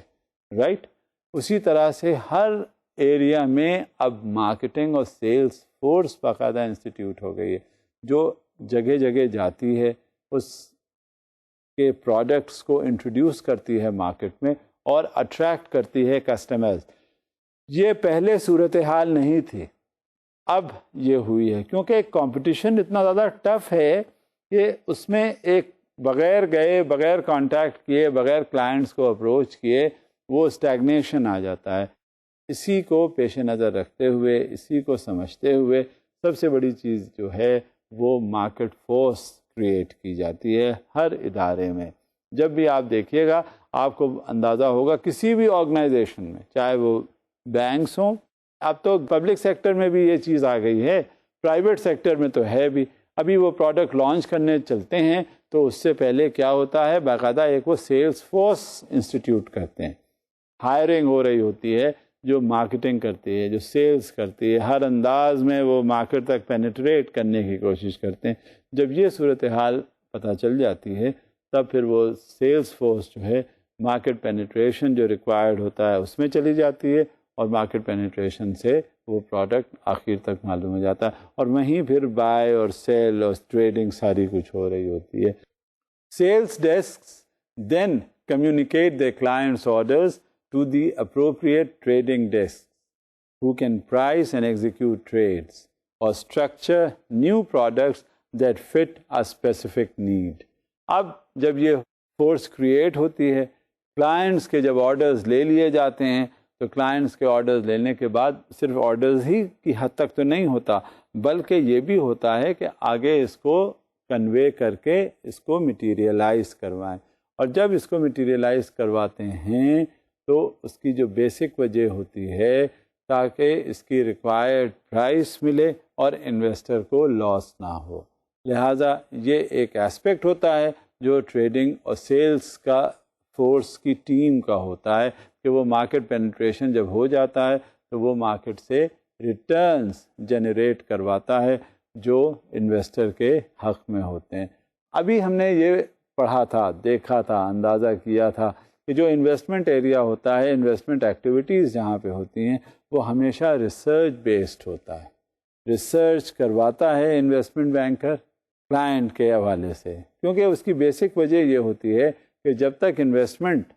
رائٹ. اسی طرح سے ہر ایریا میں اب مارکیٹنگ اور سیلز فورس باقاعدہ انسٹیٹیوٹ ہو گئی ہے, جو جگہ جگہ جاتی ہے, اس کے پروڈکٹس کو انٹروڈیوس کرتی ہے مارکیٹ میں اور اٹریکٹ کرتی ہے کسٹمرز. یہ پہلے صورتحال نہیں تھی, اب یہ ہوئی ہے کیونکہ کمپٹیشن اتنا زیادہ ٹف ہے کہ اس میں ایک بغیر گئے, بغیر کانٹیکٹ کیے, بغیر کلائنٹس کو اپروچ کیے وہ اسٹیگنیشن آ جاتا ہے. اسی کو پیش نظر رکھتے ہوئے، اسی کو سمجھتے ہوئے سب سے بڑی چیز جو ہے وہ مارکیٹ فورس کریٹ کی جاتی ہے ہر ادارے میں. جب بھی آپ دیکھیے گا آپ کو اندازہ ہوگا کسی بھی آرگنائزیشن میں، چاہے وہ بینکس ہوں، اب تو پبلک سیکٹر میں بھی یہ چیز آ گئی ہے، پرائیویٹ سیکٹر میں تو ہے بھی. ابھی وہ پروڈکٹ لانچ کرنے چلتے ہیں تو اس سے پہلے کیا ہوتا ہے، باقاعدہ ایک وہ سیلس فورس انسٹیٹیوٹ کرتے ہیں، ہائرنگ ہو رہی ہوتی ہے جو مارکیٹنگ کرتی ہے، جو سیلس کرتی ہے، ہر انداز میں وہ مارکیٹ تک پینیٹریٹ کرنے کی کوشش کرتے ہیں. جب یہ صورتحال پتہ چل جاتی ہے تب پھر وہ سیلس فورس جو ہے مارکیٹ پینیٹریشن جو ریکوائرڈ ہوتا ہے اس میں چلی جاتی ہے، اور مارکیٹ پینیٹریشن سے وہ پروڈکٹ آخر تک معلوم ہو جاتا ہے، اور وہیں پھر بائی اور سیل اور ٹریڈنگ ساری کچھ ہو رہی ہوتی ہے. Sales desks then communicate their clients' orders to the appropriate trading desks who can price and execute trades or structure new products that fit a specific need. اب جب یہ فورس کریٹ ہوتی ہے، کلائنٹس کے جب آرڈرز لے لیے جاتے ہیں تو کلائنٹس کے آرڈرز لینے کے بعد صرف آرڈرز ہی کی حد تک تو نہیں ہوتا، بلکہ یہ بھی ہوتا ہے کہ آگے اس کو کنوے کر کے اس کو مٹیریلائز کروائیں. اور جب اس کو مٹیریلائز کرواتے ہیں تو اس کی جو بیسک وجہ ہوتی ہے تاکہ اس کی ریکوائرڈ پرائس ملے اور انویسٹر کو لاس نہ ہو. لہٰذا یہ ایک ایسپیکٹ ہوتا ہے جو ٹریڈنگ اور سیلس کا فورس کی ٹیم کا ہوتا ہے کہ وہ مارکیٹ پینیٹریشن جب ہو جاتا ہے تو وہ مارکیٹ سے ریٹرنز جنریٹ کرواتا ہے جو انویسٹر کے حق میں ہوتے ہیں. ابھی ہم نے یہ پڑھا تھا، دیکھا تھا، اندازہ کیا تھا کہ جو انویسٹمنٹ ایریا ہوتا ہے، انویسٹمنٹ ایکٹیویٹیز جہاں پہ ہوتی ہیں وہ ہمیشہ ریسرچ بیسڈ ہوتا ہے. ریسرچ کرواتا ہے انویسٹمنٹ بینکر کلائنٹ کے حوالے سے، کیونکہ اس کی بیسک وجہ یہ ہوتی ہے کہ جب تک انویسٹمنٹ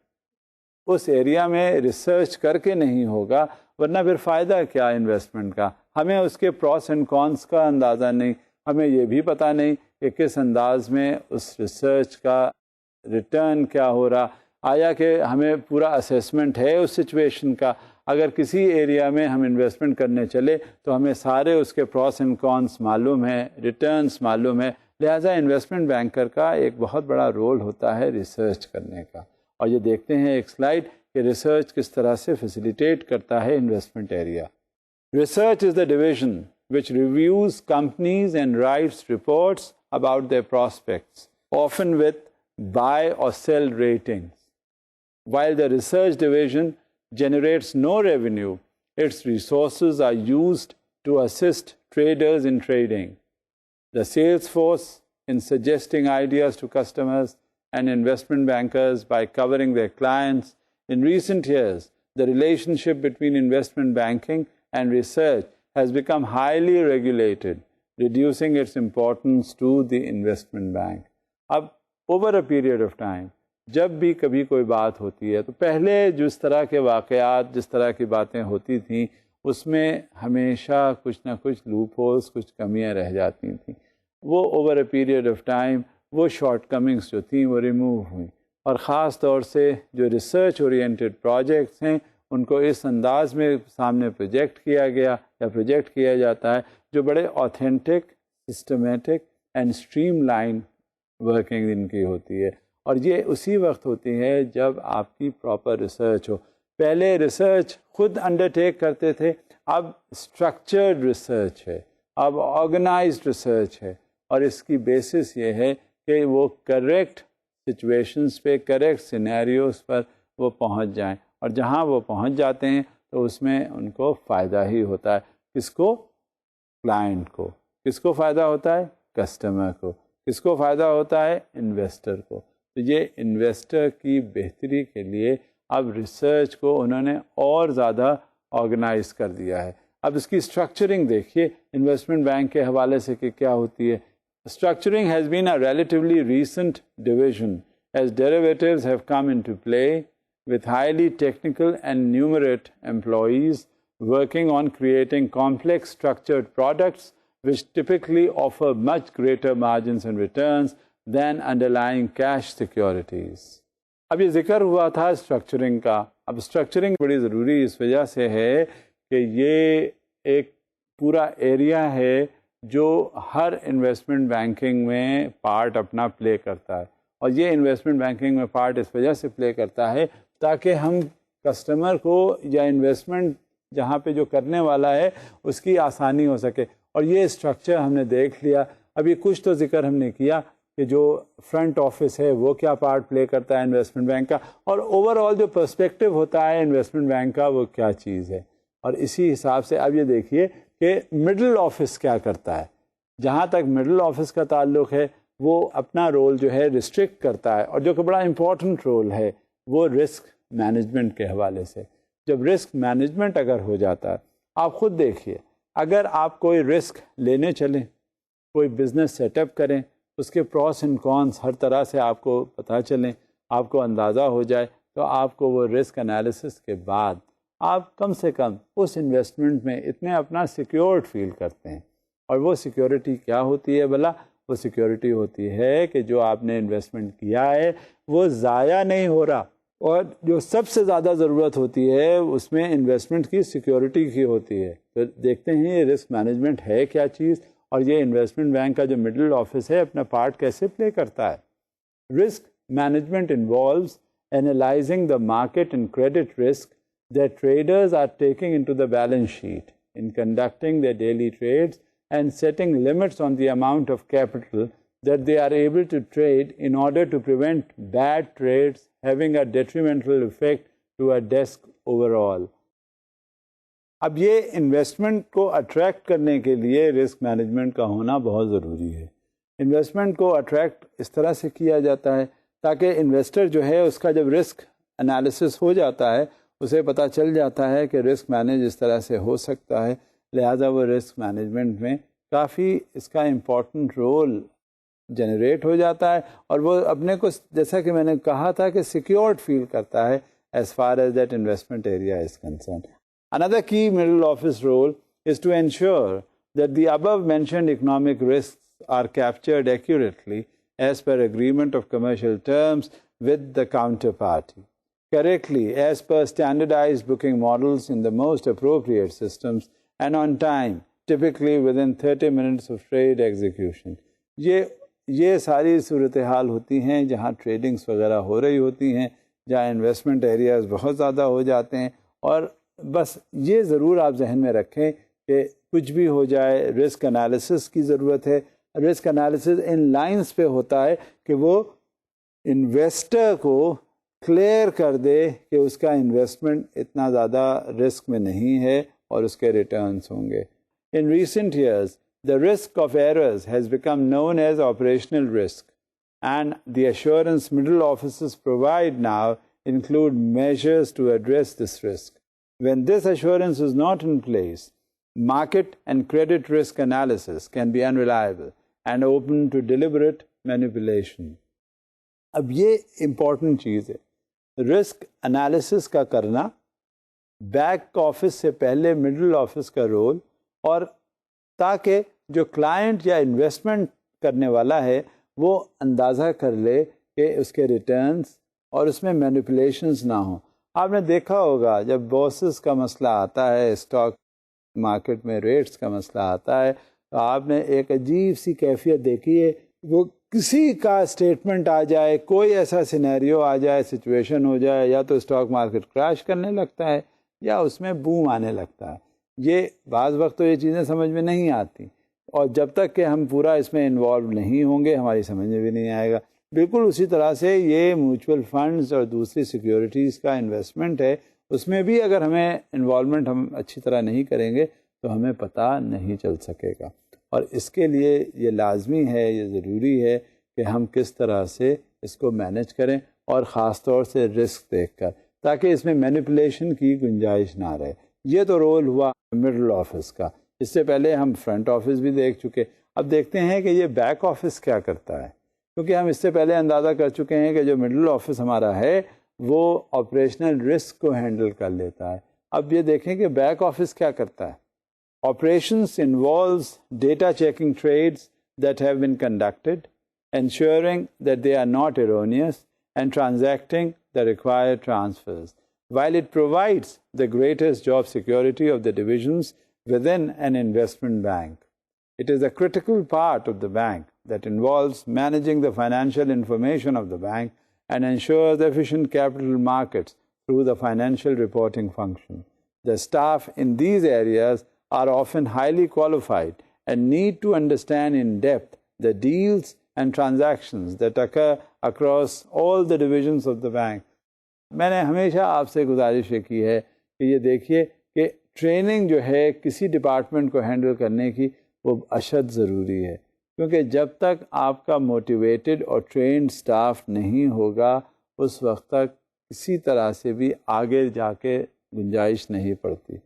اس ایریا میں ریسرچ کر کے نہیں ہوگا ورنہ پھر فائدہ کیا انویسٹمنٹ کا. ہمیں اس کے پروس اینڈ کونس کا اندازہ نہیں، ہمیں یہ بھی پتہ نہیں کہ کس انداز میں اس ریسرچ کا ریٹرن کیا ہو رہا، آیا کہ ہمیں پورا اسیسمنٹ ہے اس سچویشن کا. اگر کسی ایریا میں ہم انویسٹمنٹ کرنے چلے تو ہمیں سارے اس کے پروس اینڈ کونس معلوم ہیں، ریٹرنس معلوم ہے. لہٰذا انویسٹمنٹ بینکر کا ایک بہت بڑا رول ہوتا ہے ریسرچ کرنے کا. اور یہ دیکھتے ہیں ایک سلائیڈ کہ ریسرچ کس طرح سے فیسیلیٹیٹ کرتا ہے investment area. Research is the division which reviews companies and writes reports about their prospects, often with buy or sell ratings. While the research division generates no revenue, its resources are used to assist traders in trading. The sales force in suggesting ideas to customers and investment bankers by covering their clients. In recent years, the relationship between investment banking and research has become highly regulated, reducing its importance to the investment bank. اب over a period of time جب بھی کبھی کوئی بات ہوتی ہے تو پہلے جس طرح کے واقعات، جس طرح کی باتیں ہوتی تھیں اس میں ہمیشہ کچھ نہ کچھ لوپ ہولز، کچھ کمیاں رہ جاتی تھیں. وہ over a period of time وہ شارٹ کمنگس جو تھیں وہ ریموو ہوئیں، اور خاص طور سے جو ریسرچ اورینٹیڈ پروجیکٹس ہیں ان کو اس انداز میں سامنے پروجیکٹ کیا گیا یا پروجیکٹ کیا جاتا ہے جو بڑے authentic, systematic and stream line working in کی ہوتی ہے. اور یہ اسی وقت ہوتی ہے جب آپ کی پراپر ریسرچ ہو. پہلے ریسرچ خود انڈرٹیک کرتے تھے، اب اسٹرکچرڈ ریسرچ ہے، اب آرگنائزڈ ریسرچ ہے، اور اس کی بیسس یہ ہے کہ وہ کریکٹ سچویشنز پہ، کریکٹ سینیریوز پر وہ پہنچ جائیں، اور جہاں وہ پہنچ جاتے ہیں تو اس میں ان کو فائدہ ہی ہوتا ہے. کس کو؟ کلائنٹ کو. کس کو فائدہ ہوتا ہے؟ کسٹمر کو. کس کو فائدہ ہوتا ہے؟ انویسٹر کو. تو یہ انویسٹر کی بہتری کے لیے اب ریسرچ کو انہوں نے اور زیادہ آرگنائز کر دیا ہے. اب اس کی اسٹرکچرنگ دیکھیے انویسٹمنٹ بینک کے حوالے سے کہ کیا ہوتی ہے. Structuring has been a relatively recent division as derivatives have come into play with highly technical and numerate employees working on creating complex structured products which typically offer much greater margins and returns than underlying cash securities. اب یہ ذکر ہوا تھا structuring کا. اب structuring بڑی ضروری اس وجہ سے ہے کہ یہ ایک پورا ایریا ہے جو ہر انویسٹمنٹ بینکنگ میں پارٹ اپنا پلے کرتا ہے. اور یہ انویسٹمنٹ بینکنگ میں پارٹ اس وجہ سے پلے کرتا ہے تاکہ ہم کسٹمر کو یا انویسٹمنٹ جہاں پہ جو کرنے والا ہے اس کی آسانی ہو سکے. اور یہ اسٹرکچر ہم نے دیکھ لیا. ابھی کچھ تو ذکر ہم نے کیا کہ جو فرنٹ آفس ہے وہ کیا پارٹ پلے کرتا ہے انویسٹمنٹ بینک کا, اور اوور آل جو پرسپیکٹو ہوتا ہے انویسٹمنٹ بینک کا وہ کیا چیز ہے. اور اسی حساب سے اب یہ دیکھیے کہ مڈل آفس کیا کرتا ہے. جہاں تک مڈل آفس کا تعلق ہے وہ اپنا رول جو ہے ریسٹرکٹ کرتا ہے, اور جو کہ بڑا امپورٹنٹ رول ہے وہ رسک مینجمنٹ کے حوالے سے. جب رسک مینجمنٹ اگر ہو جاتا ہے, آپ خود دیکھیے اگر آپ کوئی رسک لینے چلیں, کوئی بزنس سیٹ اپ کریں, اس کے پروس اینڈ کونس ہر طرح سے آپ کو پتہ چلیں, آپ کو اندازہ ہو جائے, تو آپ کو وہ رسک انالیسس کے بعد آپ کم سے کم اس انویسٹمنٹ میں اتنے اپنا سیکیورڈ فیل کرتے ہیں. اور وہ سیکیورٹی کیا ہوتی ہے بھلا؟ وہ سیکیورٹی ہوتی ہے کہ جو آپ نے انویسٹمنٹ کیا ہے وہ ضائع نہیں ہو رہا. اور جو سب سے زیادہ ضرورت ہوتی ہے اس میں انویسٹمنٹ کی سیکیورٹی کی ہوتی ہے. تو دیکھتے ہیں یہ رسک مینجمنٹ ہے کیا چیز, اور یہ انویسٹمنٹ بینک کا جو مڈل آفس ہے اپنا پارٹ کیسے پلے کرتا ہے. Risk management involves analyzing the market and credit risk that traders are taking into the balance sheet in conducting their daily trades and setting limits on the amount of capital that they are able to trade in order to prevent bad trades having a detrimental effect to a desk overall. اب یہ investment کو attract کرنے کے لیے risk management کا ہونا بہت ضروری ہے. انویسٹمنٹ کو اٹریکٹ اس طرح سے کیا جاتا ہے تاکہ انویسٹر جو ہے اس کا جب رسک انالیسس ہو جاتا ہے اسے پتہ چل جاتا ہے کہ رسک مینیج اس طرح سے ہو سکتا ہے, لہذا وہ رسک مینجمنٹ میں کافی اس کا امپورٹنٹ رول جنریٹ ہو جاتا ہے, اور وہ اپنے کو جیسا کہ میں نے کہا تھا کہ سیکیورڈ فیل کرتا ہے as far as that investment area is concerned. Another key middle office role is to ensure that the above mentioned economic risks are captured accurately as per agreement of commercial terms with the counterparty, correctly as per standardized booking models in the most appropriate systems, and on time, typically within 30 minutes of trade execution. یہ ساری صورتحال ہوتی ہیں جہاں ٹریڈنگس وغیرہ ہو رہی ہوتی ہیں, جہاں انویسٹمنٹ ایریاز بہت زیادہ ہو جاتے ہیں. اور بس یہ ضرور آپ ذہن میں رکھیں کہ کچھ بھی ہو جائے رسک انالیسس کی ضرورت ہے. رسک انالیسس ان لائنز پہ ہوتا ہے کہ وہ انویسٹر کو کلیئر کر دے کہ اس کا انویسٹمنٹ اتنا زیادہ رسک میں نہیں ہے اور اس کے ریٹرنز ہوں گے. In recent years, the risk of errors has become known as operational risk, and the assurance middle offices provide now include measures to address this risk. When this assurance is not in place, market and credit risk analysis can be unreliable and open to deliberate manipulation. اب یہ important چیز ہے, risk analysis کا کرنا, back office سے پہلے middle office کا role, اور تاکہ جو کلائنٹ یا انویسٹمنٹ کرنے والا ہے وہ اندازہ کر لے کہ اس کے ریٹرنز اور اس میں مینیپولیشنز نہ ہوں. آپ نے دیکھا ہوگا جب بوسز کا مسئلہ آتا ہے, اسٹاک مارکیٹ میں ریٹس کا مسئلہ آتا ہے, تو آپ نے ایک عجیب سی کیفیت دیکھی ہے. وہ کسی کا اسٹیٹمنٹ آ جائے, کوئی ایسا سینیریو آ جائے, سچویشن ہو جائے, یا تو اسٹاک مارکیٹ کریش کرنے لگتا ہے یا اس میں بوم آنے لگتا ہے. یہ بعض وقت تو یہ چیزیں سمجھ میں نہیں آتی, اور جب تک کہ ہم پورا اس میں انوالو نہیں ہوں گے ہماری سمجھ میں بھی نہیں آئے گا. بالکل اسی طرح سے یہ میوچول فنڈز اور دوسری سیکیورٹیز کا انویسٹمنٹ ہے, اس میں بھی اگر ہمیں انوالومنٹ ہم اچھی طرح نہیں کریں گے تو ہمیں پتہ نہیں چل سکے گا. اور اس کے لیے یہ لازمی ہے, یہ ضروری ہے کہ ہم کس طرح سے اس کو مینیج کریں, اور خاص طور سے رسک دیکھ کر, تاکہ اس میں مینیپولیشن کی گنجائش نہ رہے. یہ تو رول ہوا مڈل آفس کا. اس سے پہلے ہم فرنٹ آفس بھی دیکھ چکے. اب دیکھتے ہیں کہ یہ بیک آفس کیا کرتا ہے, کیونکہ ہم اس سے پہلے اندازہ کر چکے ہیں کہ جو مڈل آفس ہمارا ہے وہ آپریشنل رسک کو ہینڈل کر لیتا ہے. اب یہ دیکھیں کہ بیک آفس کیا کرتا ہے. Operations involves data checking trades that have been conducted, ensuring that they are not erroneous, and transacting the required transfers. While it provides the greatest job security of the divisions within an investment bank, it is a critical part of the bank that involves managing the financial information of the bank and ensures efficient capital markets through the financial reporting function. The staff in these areas are often highly qualified and need to understand in depth the deals and transactions that occur across all the divisions of the bank. میں نے ہمیشہ آپ سے گزارش یہ کی ہے کہ یہ دیکھیے کہ ٹریننگ جو ہے کسی ڈپارٹمنٹ کو ہینڈل کرنے کی وہ اشد ضروری ہے، کیونکہ جب تک آپ کا موٹیویٹڈ اور ٹرینڈ سٹاف نہیں ہوگا اس وقت تک کسی طرح سے بھی آگے جا کے گنجائش نہیں پڑتی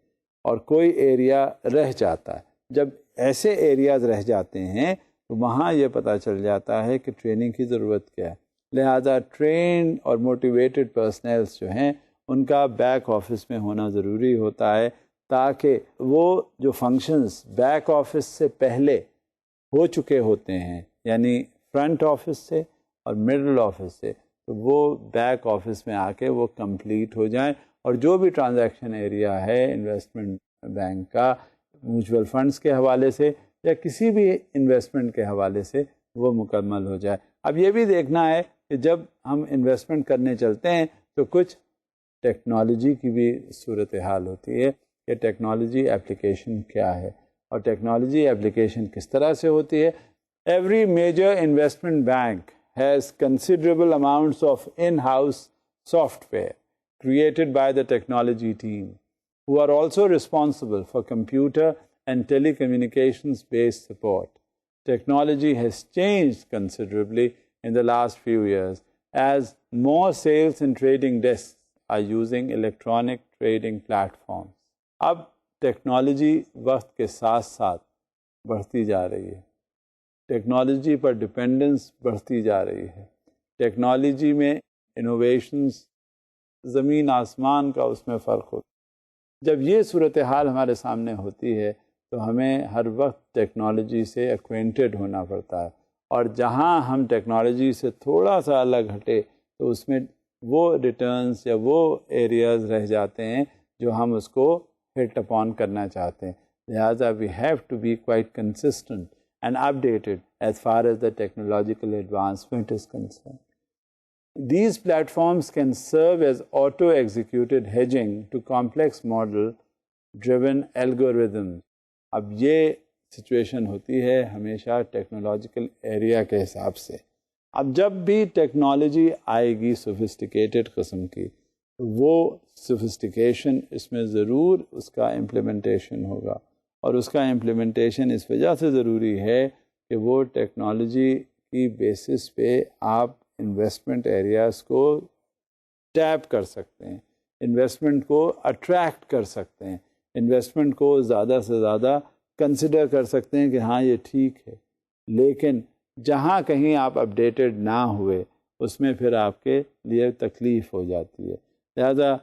اور کوئی ایریا رہ جاتا ہے. جب ایسے ایریاز رہ جاتے ہیں تو وہاں یہ پتہ چل جاتا ہے کہ ٹریننگ کی ضرورت کیا ہے. لہذا ٹرینڈ اور موٹیویٹڈ پرسنلز جو ہیں ان کا بیک آفس میں ہونا ضروری ہوتا ہے، تاکہ وہ جو فنکشنز بیک آفس سے پہلے ہو چکے ہوتے ہیں، یعنی فرنٹ آفس سے اور مڈل آفس سے، تو وہ بیک آفس میں آ کے وہ کمپلیٹ ہو جائیں اور جو بھی ٹرانزیکشن ایریا ہے انویسٹمنٹ بینک کا میوچول فنڈز کے حوالے سے یا کسی بھی انویسٹمنٹ کے حوالے سے وہ مکمل ہو جائے. اب یہ بھی دیکھنا ہے کہ جب ہم انویسٹمنٹ کرنے چلتے ہیں تو کچھ ٹیکنالوجی کی بھی صورتحال ہوتی ہے کہ ٹیکنالوجی اپلیکیشن کیا ہے اور ٹیکنالوجی اپلیکیشن کس طرح سے ہوتی ہے. Every major investment bank has considerable amounts of in house software created by the technology team, who are also responsible for computer and telecommunications based support. Technology has changed considerably in the last few years as more sales and trading desks are using electronic trading platforms. اب technology وقت کے ساتھ ساتھ بڑھتی جا رہی ہے، technology پر dependence بڑھتی جا رہی ہے، ٹیکنالوجی میں انوویشنز زمین آسمان کا اس میں فرق ہوتا ہے. جب یہ صورتحال ہمارے سامنے ہوتی ہے تو ہمیں ہر وقت ٹیکنالوجی سے ایکوینٹڈ ہونا پڑتا ہے، اور جہاں ہم ٹیکنالوجی سے تھوڑا سا الگ ہٹے تو اس میں وہ ریٹرنز یا وہ ایریاز رہ جاتے ہیں جو ہم اس کو ہٹ اپون کرنا چاہتے ہیں. لہٰذا we have to be quite consistent and updated as far as the technological advancement is concern. These platforms can serve as auto-executed hedging to complex model-driven algorithms. اب یہ سچویشن ہوتی ہے ہمیشہ ٹیکنالوجیکل ایریا کے حساب سے. اب جب بھی ٹیکنالوجی آئے گی سوفسٹیکیٹڈ قسم کی، وہ سوفسٹیکیشن اس میں ضرور اس کا امپلیمنٹیشن ہوگا، اور اس کا امپلیمنٹیشن اس وجہ سے ضروری ہے کہ وہ ٹیکنالوجی کی بیسس پہ آپ انویسٹمنٹ ایریاز کو ٹیپ کر سکتے ہیں، انویسٹمنٹ کو اٹریکٹ کر سکتے ہیں، انویسٹمنٹ کو زیادہ سے زیادہ کنسیڈر کر سکتے ہیں کہ ہاں یہ ٹھیک ہے. لیکن جہاں کہیں آپ اپڈیٹڈ نہ ہوئے اس میں پھر آپ کے لیے تکلیف ہو جاتی ہے. لہذا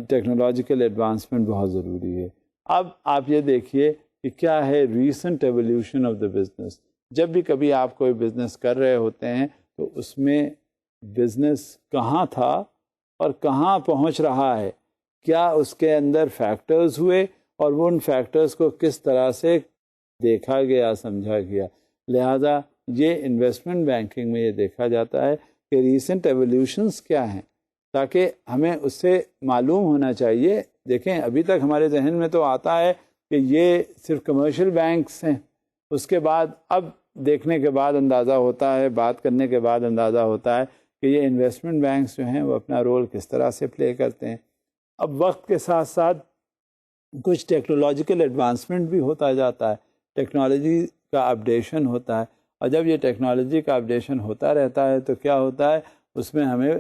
ٹیکنالوجیکل ایڈوانسمنٹ بہت ضروری ہے. اب آپ یہ دیکھیے کہ کیا ہے recent evolution of the business. جب بھی کبھی آپ کوئی بزنس کر رہے ہوتے ہیں تو اس میں بزنس کہاں تھا اور کہاں پہنچ رہا ہے، کیا اس کے اندر فیکٹرز ہوئے اور ان فیکٹرز کو کس طرح سے دیکھا گیا، سمجھا گیا. لہذا یہ انویسٹمنٹ بینکنگ میں یہ دیکھا جاتا ہے کہ ریسنٹ ایولیوشنز کیا ہیں، تاکہ ہمیں اس سے معلوم ہونا چاہیے. دیکھیں ابھی تک ہمارے ذہن میں تو آتا ہے کہ یہ صرف کمرشل بینکس ہیں، اس کے بعد اب دیکھنے کے بعد اندازہ ہوتا ہے، بات کرنے کے بعد اندازہ ہوتا ہے کہ یہ انویسٹمنٹ بینکس جو ہیں وہ اپنا رول کس طرح سے پلے کرتے ہیں. اب وقت کے ساتھ ساتھ کچھ ٹیکنالوجیکل ایڈوانسمنٹ بھی ہوتا جاتا ہے، ٹیکنالوجی کا اپڈیشن ہوتا ہے، اور جب یہ ٹیکنالوجی کا اپڈیشن ہوتا رہتا ہے تو کیا ہوتا ہے اس میں ہمیں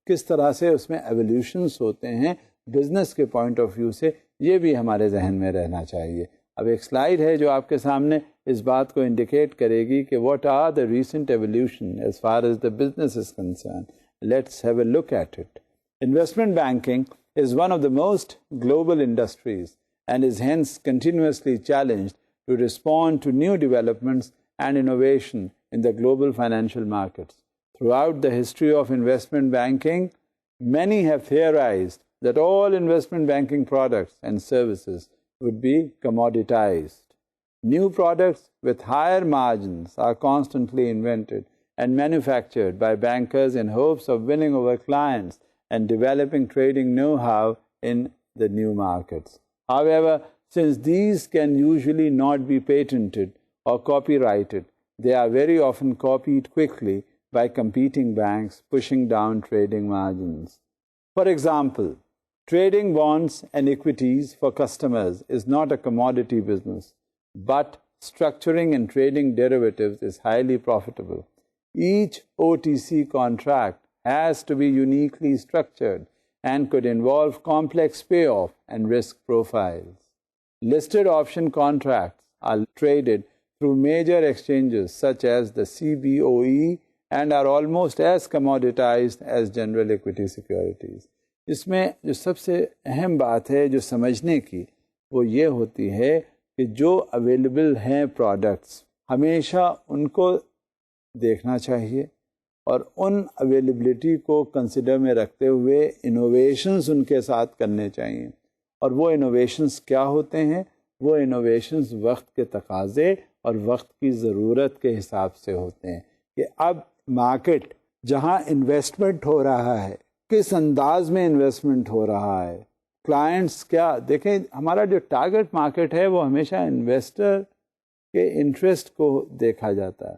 کس طرح سے اس میں ایولیوشنس ہوتے ہیں بزنس کے پوائنٹ آف ویو سے، یہ بھی ہمارے ذہن میں رہنا چاہیے. اب ایک سلائیڈ ہے جو آپ کے سامنے اس بات کو انڈیکیٹ کرے گی کہ what are the recent evolution as far as the business is concern. Let's have a look at it. Investment banking is one of the most global industries and is hence continuously challenged to respond to new developments and innovation in the global financial markets Throughout the history of investment banking, many have theorized that all investment banking products and services would be commoditized. New products with higher margins are constantly invented and manufactured by bankers in hopes of winning over clients and developing trading know-how in the new markets. However, since these can usually not be patented or copyrighted, they are very often copied quickly by competing banks, pushing down trading margins. For example, trading bonds and equities for customers is not a commodity business, but structuring and trading derivatives is highly profitable. Each OTC contract has to be uniquely structured and could involve complex payoff and risk profiles. Listed option contracts are traded through major exchanges such as the CBOE and are almost as commoditized as general equity securities. اس میں جو سب سے اہم بات ہے جو سمجھنے کی وہ یہ ہوتی ہے کہ جو اویلیبل ہیں پروڈکٹس ہمیشہ ان کو دیکھنا چاہیے اور ان اویلیبلٹی کو کنسیڈر میں رکھتے ہوئے انوویشنز ان کے ساتھ کرنے چاہیے. اور وہ انوویشنز کیا ہوتے ہیں؟ وہ انوویشنز وقت کے تقاضے اور وقت کی ضرورت کے حساب سے ہوتے ہیں کہ اب مارکیٹ جہاں انویسٹمنٹ ہو رہا ہے کس انداز میں انویسٹمنٹ ہو رہا ہے، کلائنٹس کیا دیکھیں. ہمارا جو ٹارگٹ مارکیٹ ہے وہ ہمیشہ انویسٹر کے انٹرسٹ کو دیکھا جاتا ہے.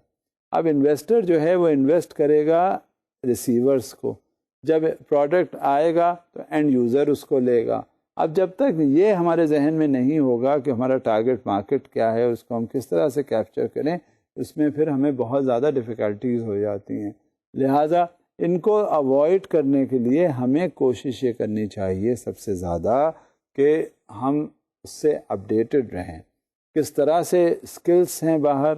اب انویسٹر جو ہے وہ انویسٹ کرے گا ریسیورس کو، جب پروڈکٹ آئے گا تو اینڈ یوزر اس کو لے گا. اب جب تک یہ ہمارے ذہن میں نہیں ہوگا کہ ہمارا ٹارگٹ مارکیٹ کیا ہے، اس کو ہم کس طرح سے کیپچر کریں، اس میں پھر ہمیں بہت زیادہ ڈیفیکلٹیز ہو جاتی ہیں. لہٰذا ان کو اوائڈ کرنے کے لیے ہمیں کوشش یہ کرنی چاہیے سب سے زیادہ کہ ہم اس سے اپڈیٹڈ رہیں. کس طرح سے اسکلس ہیں باہر،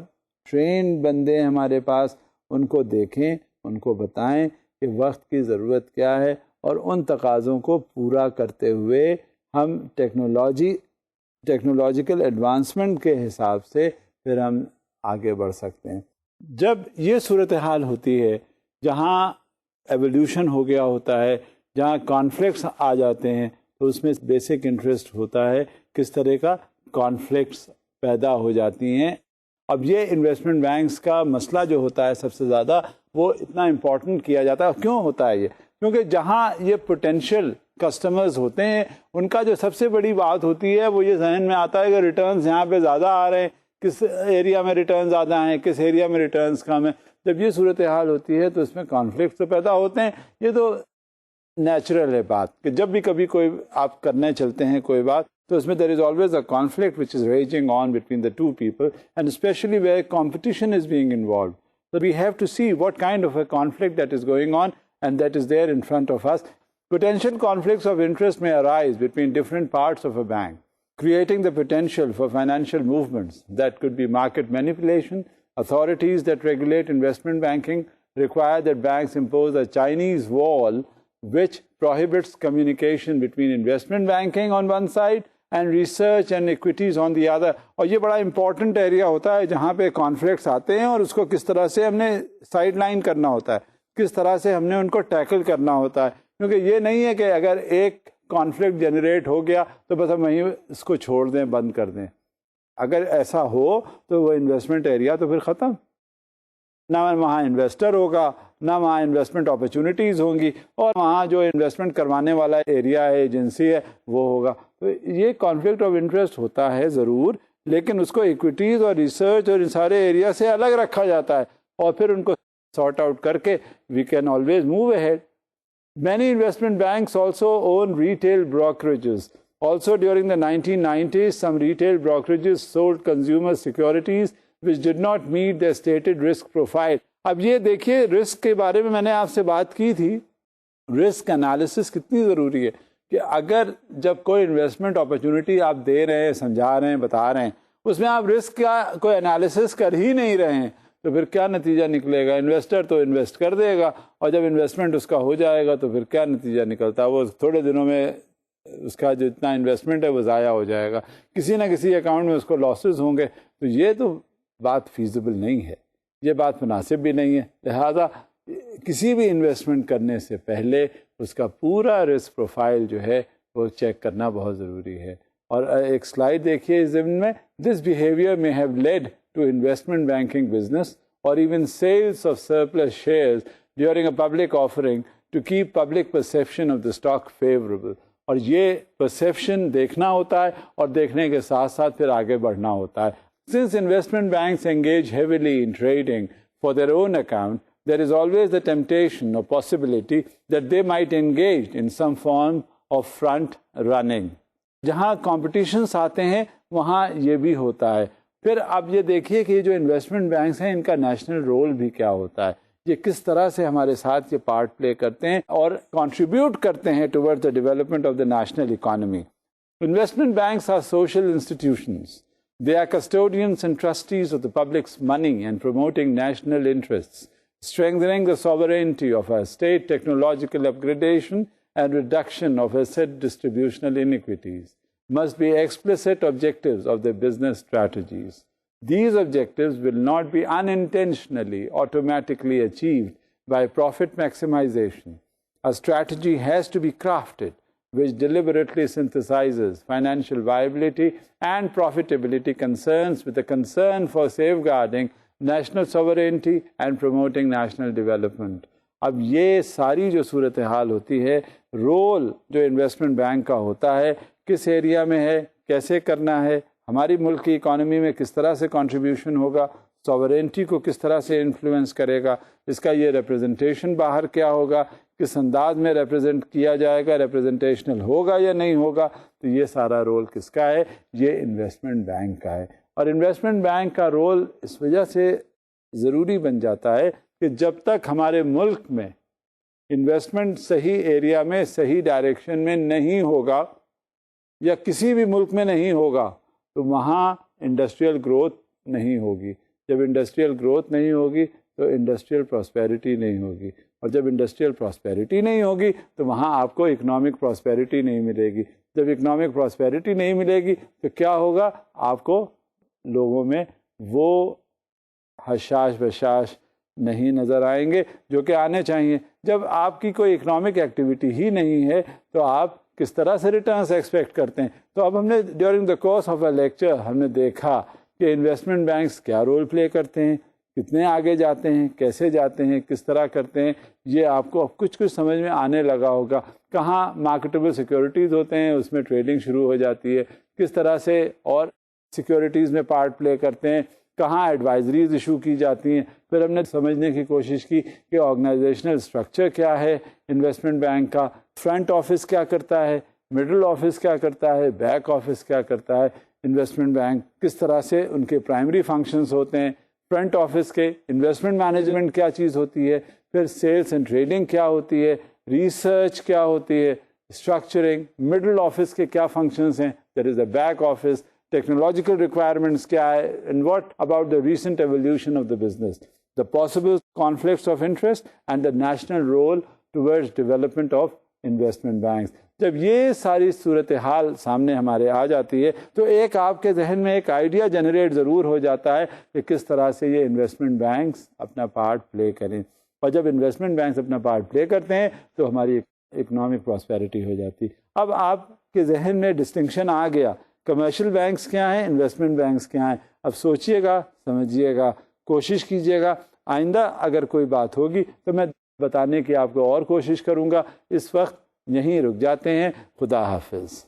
ٹرین بندے ہیں ہمارے پاس، ان کو دیکھیں، ان کو بتائیں کہ وقت کی ضرورت کیا ہے اور ان تقاضوں کو پورا کرتے ہوئے ہم ٹیکنالوجیکل ایڈوانسمنٹ کے حساب سے پھر ہم آگے بڑھ سکتے ہیں. جب یہ صورتحال ہوتی ہے جہاں ایولیوشن ہو گیا ہوتا ہے، جہاں کانفلکٹس آ جاتے ہیں، تو اس میں بیسک انٹرسٹ ہوتا ہے کس طرح کا کانفلکٹس پیدا ہو جاتی ہیں. اب یہ انویسٹمنٹ بینکس کا مسئلہ جو ہوتا ہے سب سے زیادہ وہ اتنا امپورٹنٹ کیا جاتا ہے. کیوں ہوتا ہے یہ؟ کیونکہ جہاں یہ پوٹینشیل کسٹمرز ہوتے ہیں ان کا جو سب سے بڑی بات ہوتی ہے وہ یہ ذہن میں آتا ہے کہ ریٹرنز یہاں پہ زیادہ آ رہے ہیں، کس ایریا میں ریٹرن زیادہ ہیں، کس ایریا میں ریٹرنز کم ہیں. جب یہ صورتحال ہوتی ہے تو اس میں کانفلکٹ تو پیدا ہوتے ہیں. یہ تو نیچرل ہے بات کہ جب بھی کبھی کوئی آپ کرنے چلتے ہیں کوئی بات تو اس میں there is always a conflict which is raging on between the two people, and especially where competition is being involved. So we have to see what kind of a conflict that is going on and that is there in front of us. Potential conflicts of interest may arise between different parts of a bank, creating the potential for financial movements that could be market manipulation. Authorities that regulate investment banking require that banks impose a Chinese wall which prohibits communication between investment banking on one side and research and equities on the other. اور یہ بڑا important area ہوتا ہے جہاں پہ conflicts آتے ہیں اور اس کو کس طرح سے ہم نے سائڈ لائن کرنا ہوتا ہے، کس طرح سے ہم نے ان کو ٹیکل کرنا ہوتا ہے. کیونکہ یہ نہیں ہے کہ اگر ایک کانفلکٹ جنریٹ ہو گیا تو بس ہم وہیں اس کو چھوڑ دیں، بند کر دیں. اگر ایسا ہو تو وہ انویسٹمنٹ ایریا تو پھر ختم، نہ وہاں انویسٹر ہوگا، نہ وہاں انویسٹمنٹ اپرچونیٹیز ہوں گی، اور وہاں جو انویسٹمنٹ کروانے والا ایریا ہے، ایجنسی ہے، وہ ہوگا. تو یہ کانفلکٹ آف انٹرسٹ ہوتا ہے ضرور، لیکن اس کو ایکویٹیز اور ریسرچ اور ان سارے ایریا سے الگ رکھا جاتا ہے اور پھر ان کو سارٹ آؤٹ کر کے we can always move ahead. Many investment banks also own retail brokerages. Also during the 1990s, some retail brokerages sold consumer securities which did not meet their stated risk profile. اب یہ دیکھیے risk کے بارے میں نے آپ سے بات کی تھی. رسک انالیسس کتنی ضروری ہے کہ اگر جب کوئی انویسٹمنٹ اپرچونٹی آپ دے رہے ہیں، سمجھا رہے ہیں، بتا رہے ہیں، اس میں آپ رسک کا کوئی انالیسس کر ہی نہیں رہے ہیں تو پھر کیا نتیجہ نکلے گا؟ انویسٹر تو انویسٹ کر دے گا اور جب انویسٹمنٹ اس کا ہو جائے گا تو پھر کیا نتیجہ نکلتا ہے؟ وہ تھوڑے دنوں میں اس کا جو اتنا انویسٹمنٹ ہے وہ ضائع ہو جائے گا، کسی نہ کسی اکاؤنٹ میں اس کو لاسز ہوں گے. تو یہ تو بات فیزیبل نہیں ہے، یہ بات مناسب بھی نہیں ہے. لہذا کسی بھی انویسٹمنٹ کرنے سے پہلے اس کا پورا رسک پروفائل جو ہے وہ چیک کرنا بہت ضروری ہے. اور ایک سلائڈ دیکھیے اس ضمن میں. دس behaviour may have led to investment banking business or even sales of surplus shares during a public offering to keep public perception of the stock favorable. اور یہ perception دیکھنا ہوتا ہے اور دیکھنے کے ساتھ ساتھ پھر آگے بڑھنا ہوتا ہے. Since investment banks engage heavily in trading for their own account, there is always the temptation or possibility that they might engage in some form of front running. جہاں کمپٹیشنس آتے ہیں وہاں یہ بھی ہوتا ہے. پھر آپ یہ دیکھیے کہ یہ جو انویسٹمنٹ بینکس ہیں ان کا نیشنل رول بھی کیا ہوتا ہے, یہ کس طرح سے ہمارے ساتھ یہ پارٹ پلے کرتے ہیں اور کنٹریبیوٹ کرتے ہیں toward the development of the national economy. Investment banks are social institutions. They are custodians and trustees of the public's money and promoting national interests, strengthening the sovereignty of our state, technological upgradation and reduction of asset distributional inequities must be explicit objectives of their business strategies. These objectives will not be unintentionally automatically achieved by profit maximization. A strategy has to be crafted which deliberately synthesizes financial viability and profitability concerns with a concern for safeguarding national sovereignty and promoting national development. اب یہ ساری جو صورتحال ہوتی ہے, role جو investment bank کا ہوتا ہے کس ایریا میں ہے, کیسے کرنا ہے, ہماری ملک کی اکانومی میں کس طرح سے کنٹریبیوشن ہوگا, سوورینٹی کو کس طرح سے انفلوئنس کرے گا, اس کا یہ ریپرزنٹیشن باہر کیا ہوگا, کس انداز میں ریپرزینٹ کیا جائے گا, ریپرزنٹیشنل ہوگا یا نہیں ہوگا, تو یہ سارا رول کس کا ہے, یہ انویسٹمنٹ بینک کا ہے. اور انویسٹمنٹ بینک کا رول اس وجہ سے ضروری بن جاتا ہے کہ جب تک ہمارے ملک میں انویسٹمنٹ صحیح ایریا میں صحیح ڈائریکشن میں نہیں ہوگا یا کسی بھی ملک میں نہیں ہوگا تو وہاں انڈسٹریل گروتھ نہیں ہوگی. جب انڈسٹریل گروتھ نہیں ہوگی تو انڈسٹریل پراسپیرٹی نہیں ہوگی, اور جب انڈسٹریل پراسپیرٹی نہیں ہوگی تو وہاں آپ کو اکنامک پراسپیرٹی نہیں ملے گی. جب اکنامک پراسپیرٹی نہیں ملے گی تو کیا ہوگا, آپ کو لوگوں میں وہ حشاش بشاش نہیں نظر آئیں گے جو کہ آنے چاہیے. جب آپ کی کوئی اکنامک ایکٹیویٹی ہی نہیں ہے تو آپ کس طرح سے ریٹرنس ایکسپیکٹ کرتے ہیں. تو اب ہم نے during the course of a lecture ہم نے دیکھا کہ انویسٹمنٹ بینکس کیا رول پلے کرتے ہیں, کتنے آگے جاتے ہیں, کیسے جاتے ہیں, کس طرح کرتے ہیں. یہ آپ کو اب کچھ سمجھ میں آنے لگا ہوگا. کہاں مارکیٹیبل سیکیورٹیز ہوتے ہیں اس میں ٹریڈنگ شروع ہو جاتی ہے, کس طرح سے اور سیکیورٹیز میں پارٹ پلے کرتے ہیں, کہاں ایڈوائزریز ایشو کی جاتی ہیں. پھر ہم نے سمجھنے کی کوشش کی کہ آرگنائزیشنل اسٹرکچر کیا ہے انویسٹمنٹ بینک کا, فرنٹ آفس کیا کرتا ہے, مڈل آفس کیا کرتا ہے, بیک آفس کیا کرتا ہے. انویسٹمنٹ بینک کس طرح سے ان کے پرائمری فنکشنز ہوتے ہیں, فرنٹ آفس کے انویسٹمنٹ مینجمنٹ کیا چیز ہوتی ہے, پھر سیلس اینڈ ٹریڈنگ کیا ہوتی ہے, ریسرچ کیا ہوتی ہے, اسٹرکچرنگ, مڈل آفس کے کیا فنکشنز ہیں, that is a back office, technological requirements کیا ہے, and what about the recent evolution of the business, the possible conflicts of interest and the national role towards development of investment banks. جب یہ ساری صورتحال سامنے ہمارے آ جاتی ہے تو ایک آپ کے ذہن میں ایک آئیڈیا جنریٹ ضرور ہو جاتا ہے کہ کس طرح سے یہ انویسٹمنٹ بینکس اپنا پارٹ پلے کریں. اور جب انویسٹمنٹ بینکس اپنا پارٹ پلے کرتے ہیں تو ہماری اکنامک پراسپیرٹی ہو جاتی. اب آپ کے ذہن میں ڈسٹنکشن آ گیا, کمرشل بینکس کیا ہیں, انویسٹمنٹ بینکس کیا ہیں. اب سوچئے گا, سمجھیے گا, کوشش کیجئے گا. آئندہ اگر کوئی بات ہوگی تو میں بتانے کی آپ کو اور کوشش کروں گا. اس وقت یہیں رک جاتے ہیں. خدا حافظ.